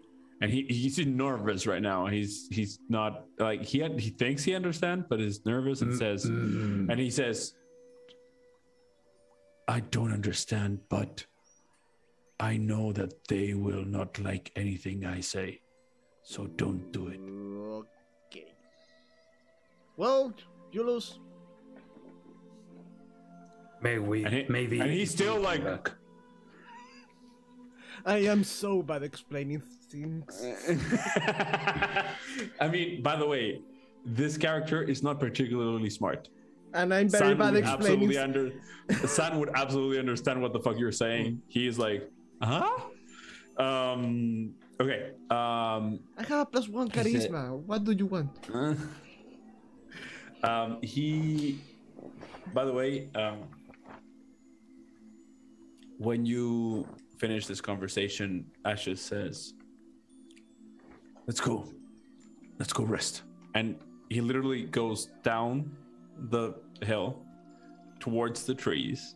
he's nervous right now. He's not like he thinks he understands, but is nervous and says, and he says, I don't understand, but I know that they will not like anything I say, so don't do it. Okay. Well, you lose. Maybe. And he's still like. I am so bad explaining things. I mean, by the way, this character is not particularly smart. And I'm very bad explaining. San would absolutely understand what the fuck you're saying. He is like, huh? Okay. I have +1 charisma. What do you want? He, by the way, when you finish this conversation, Ashast says, let's go rest. And he literally goes down the hill towards the trees,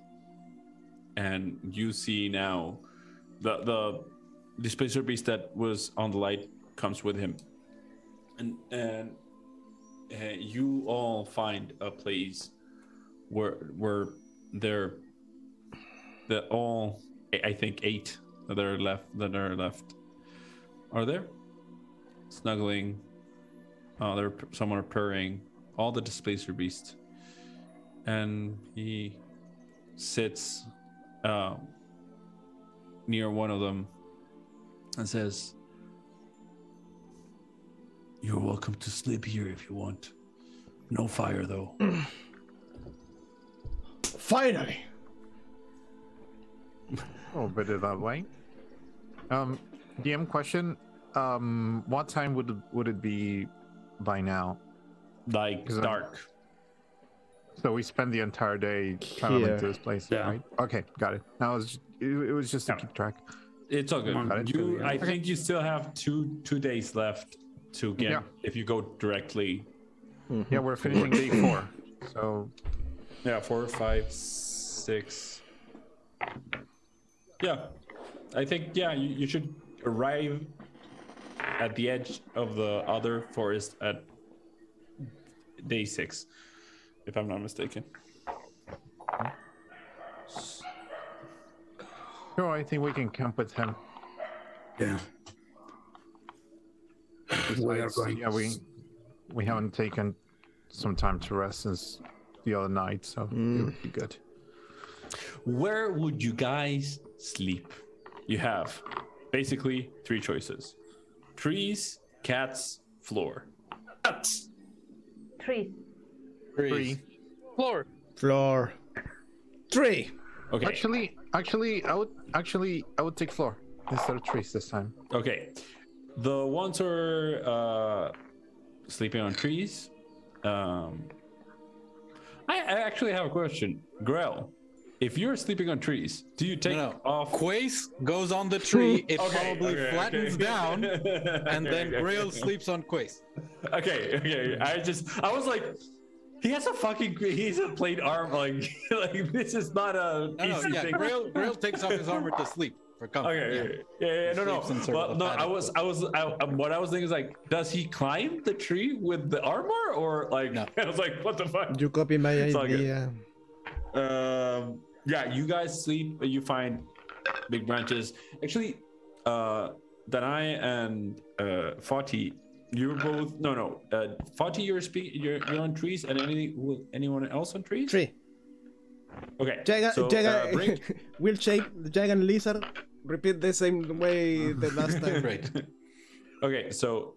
and you see now the displacer beast that was on the light comes with him, and you all find a place where they're all, I think 8 that are left are there, snuggling. Some are purring. All the displacer beasts, and he sits near one of them and says, "You're welcome to sleep here if you want. No fire, though." Finally. Oh, better that way. DM question. What time would it be by now? Like dark. So we spend the entire day traveling Here. to this place, Yeah. right? Okay, got it. Now it was just to keep track. It's all good. Got it. I think you still have two days left to get, Yeah. if you go directly. Yeah, we're finishing day 4. So Yeah, 4, 5, 6. Yeah, I think you should arrive at the edge of the other forest at day 6, if I'm not mistaken. sure, I think we can camp with him. Yeah. We are going. Yeah, we haven't taken some time to rest since the other night, so it would be good. Where would you guys sleep? You have basically 3 choices: trees, cats, floor. Cats. Trees. Free. Floor. 3. Okay. Actually, I would take floor instead of trees this time. Okay. The ones who are sleeping on trees. I actually have a question. Grael, if you're sleeping on trees, do you take off? Quace goes on the tree, it Okay, probably okay, flattens okay. down, and then Okay. Grail sleeps on Quace. Okay. I was like, he's a plate arm. Like this is not a easy thing. Grail takes off his armor to sleep for comfort. Okay. Yeah. No. Sleeps in sort Well, of a no. paddock. What I was thinking is like, does he climb the tree with the armor, or like? No. I was like, what the fuck? You copy my It's all good. idea. Yeah, you guys sleep. You find big branches. Actually, Danáe and Faawtie, you're both Faawtie, you're on trees, and anyone else on trees? 3. Okay. Brinkk, Will shape the giant lizard. Repeat the same way the last time. Great. okay, so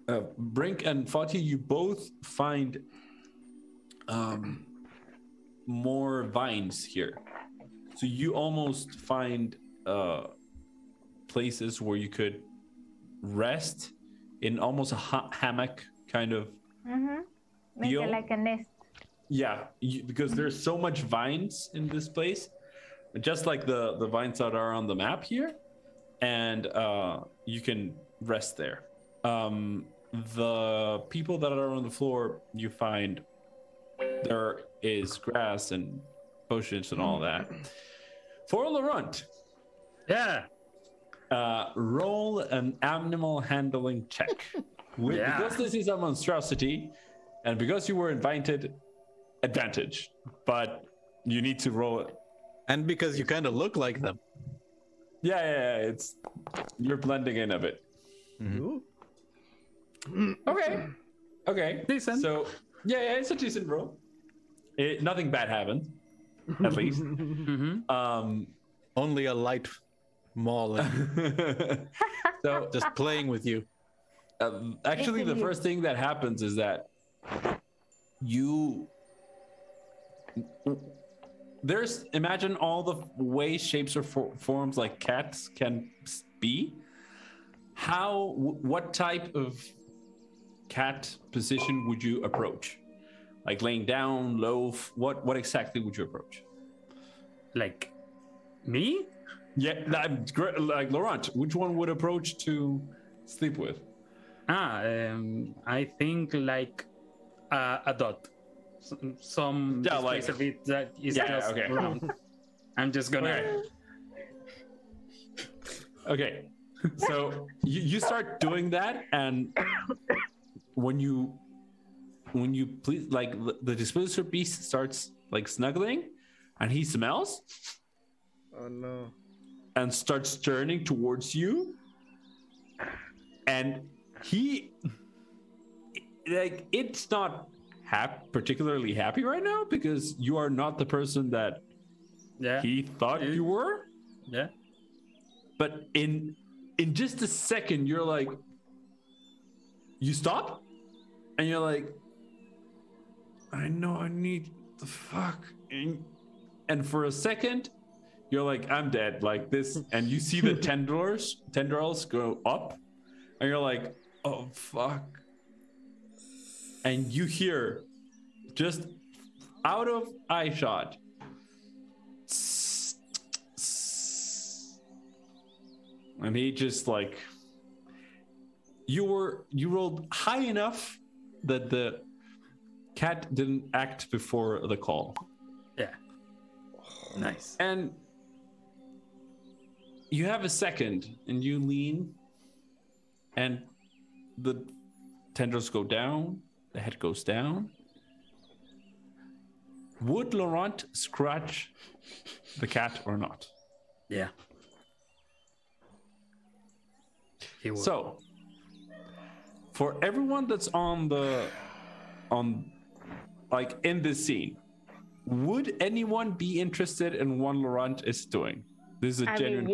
Brinkk and Faawtie, you both find more vines here. So you almost find places where you could rest in almost a hammock kind of Mm-hmm. Make Deal. it like a nest. because there's so much vines in this place, just like the vines that are on the map here, and you can rest there. The people that are on the floor, you find there is grass and potions and all that. For Laurent, Yeah. roll an animal handling check. Because this is a monstrosity, and because you were invited, advantage. But you need to roll it. And because you kind of look like them. Yeah, it's you're blending in a bit. Ooh. Okay. Decent. So yeah, it's a decent roll. Nothing bad happened, at least. Only a light mauling. So Just playing with you. actually, the first thing that happens is that imagine all the ways, shapes, or forms like cats can be. What type of cat position would you approach? Like laying down, loaf? What exactly would you approach? Like me? Yeah, like Laurent, which one would approach to sleep with? I think like a dot. Some like a bit that is just okay. around. I'm just gonna. Okay. So you start doing that, and when you please, like the disposer beast starts like snuggling, and he smells. Oh no. And starts turning towards you, and he it's not particularly happy right now because you are not the person that he thought you were. Yeah. But in just a second, you're like, you stop, and you're like, I know I need the fuck, and for a second, you're like, I'm dead, like this, and you see the tendrils go up, and you're like, oh fuck, and you hear just out of eye shot, and he just like, you rolled high enough that the cat didn't act before the call. Yeah. Nice. And you have a second, and you lean, and the tendrils go down, the head goes down. Would Laurent scratch the cat or not? Yeah. He would. So, for everyone that's in this scene, would anyone be interested in what Laurent is doing? This is a genuine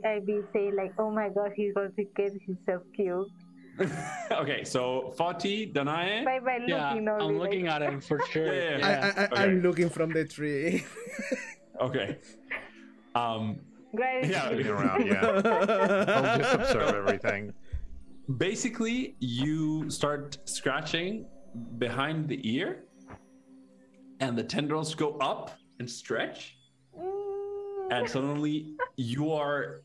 I'd be saying like, oh my gosh, he's going to get himself killed. Okay, so Faawtie, Danáe. By looking, I'm looking at him for sure. Yeah. I'm looking from the tree. Okay. Grael, Looking around, yeah. I'll just observe everything. Basically, you start scratching behind the ear, and the tendrils go up and stretch, and suddenly you are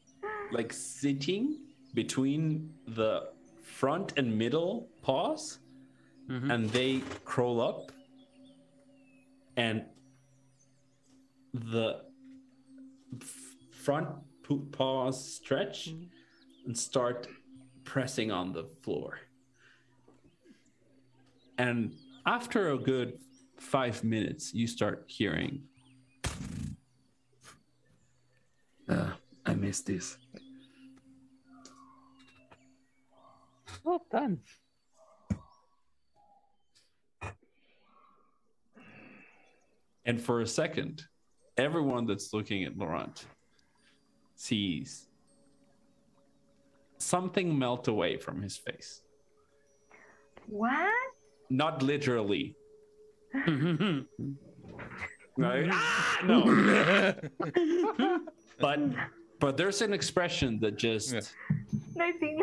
like sitting between the front and middle paws, and they curl up, and the front paws stretch and start pressing on the floor. And after a good 5 minutes, you start hearing. I missed this. Well done. And for a second, everyone that's looking at Laurent sees something melt away from his face. what? Not literally. No. But there's an expression that just No, I think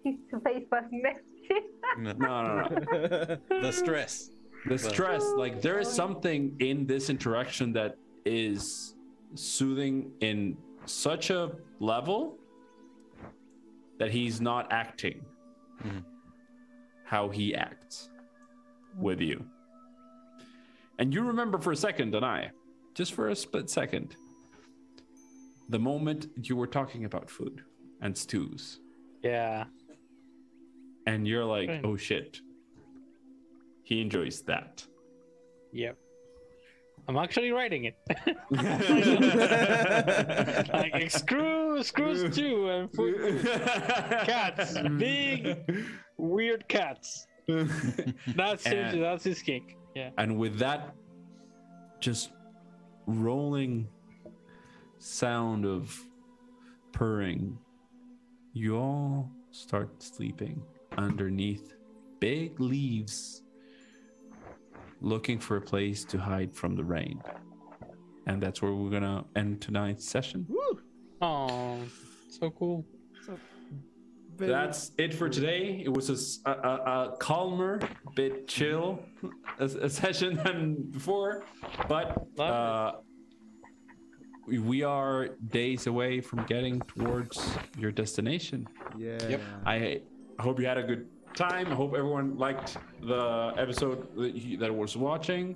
his face was messy. no. The stress. The stress, like there is something in this interaction that is soothing in such a level that he's not acting how he acts with you. And you remember for a second, Danáe, just for a split second, the moment you were talking about food and stews. Yeah. And you're like, oh shit. He enjoys that. Yep. I'm actually writing it. Like screw stew and food. Cats. Big weird cats. That's his kink. Yeah. And with that just rolling sound of purring, you all start sleeping underneath big leaves, looking for a place to hide from the rain. And that's where we're gonna end tonight's session. Woo! Oh, so cool. That's it for today. It was a calmer, bit chill a session than before, but we are days away from getting towards your destination. Yeah. Yep. I hope you had a good time. I hope everyone liked the episode that was watching.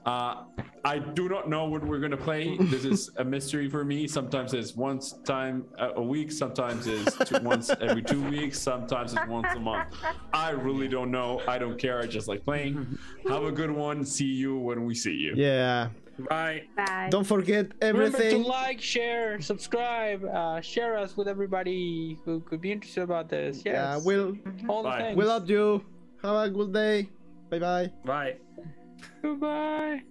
I do not know what we're gonna play. This is a mystery for me. Sometimes it's once time a week. Sometimes it's once every 2 weeks. Sometimes it's once a month. I really don't know. I don't care. I just like playing. Have a good one. See you when we see you. Yeah. Bye. Bye. Don't forget everything. Remember to like, share, subscribe, share us with everybody who could be interested about this. Yes. Yeah, we'll all the Bye. things. love you. Have a good day. Bye bye. Bye. Goodbye.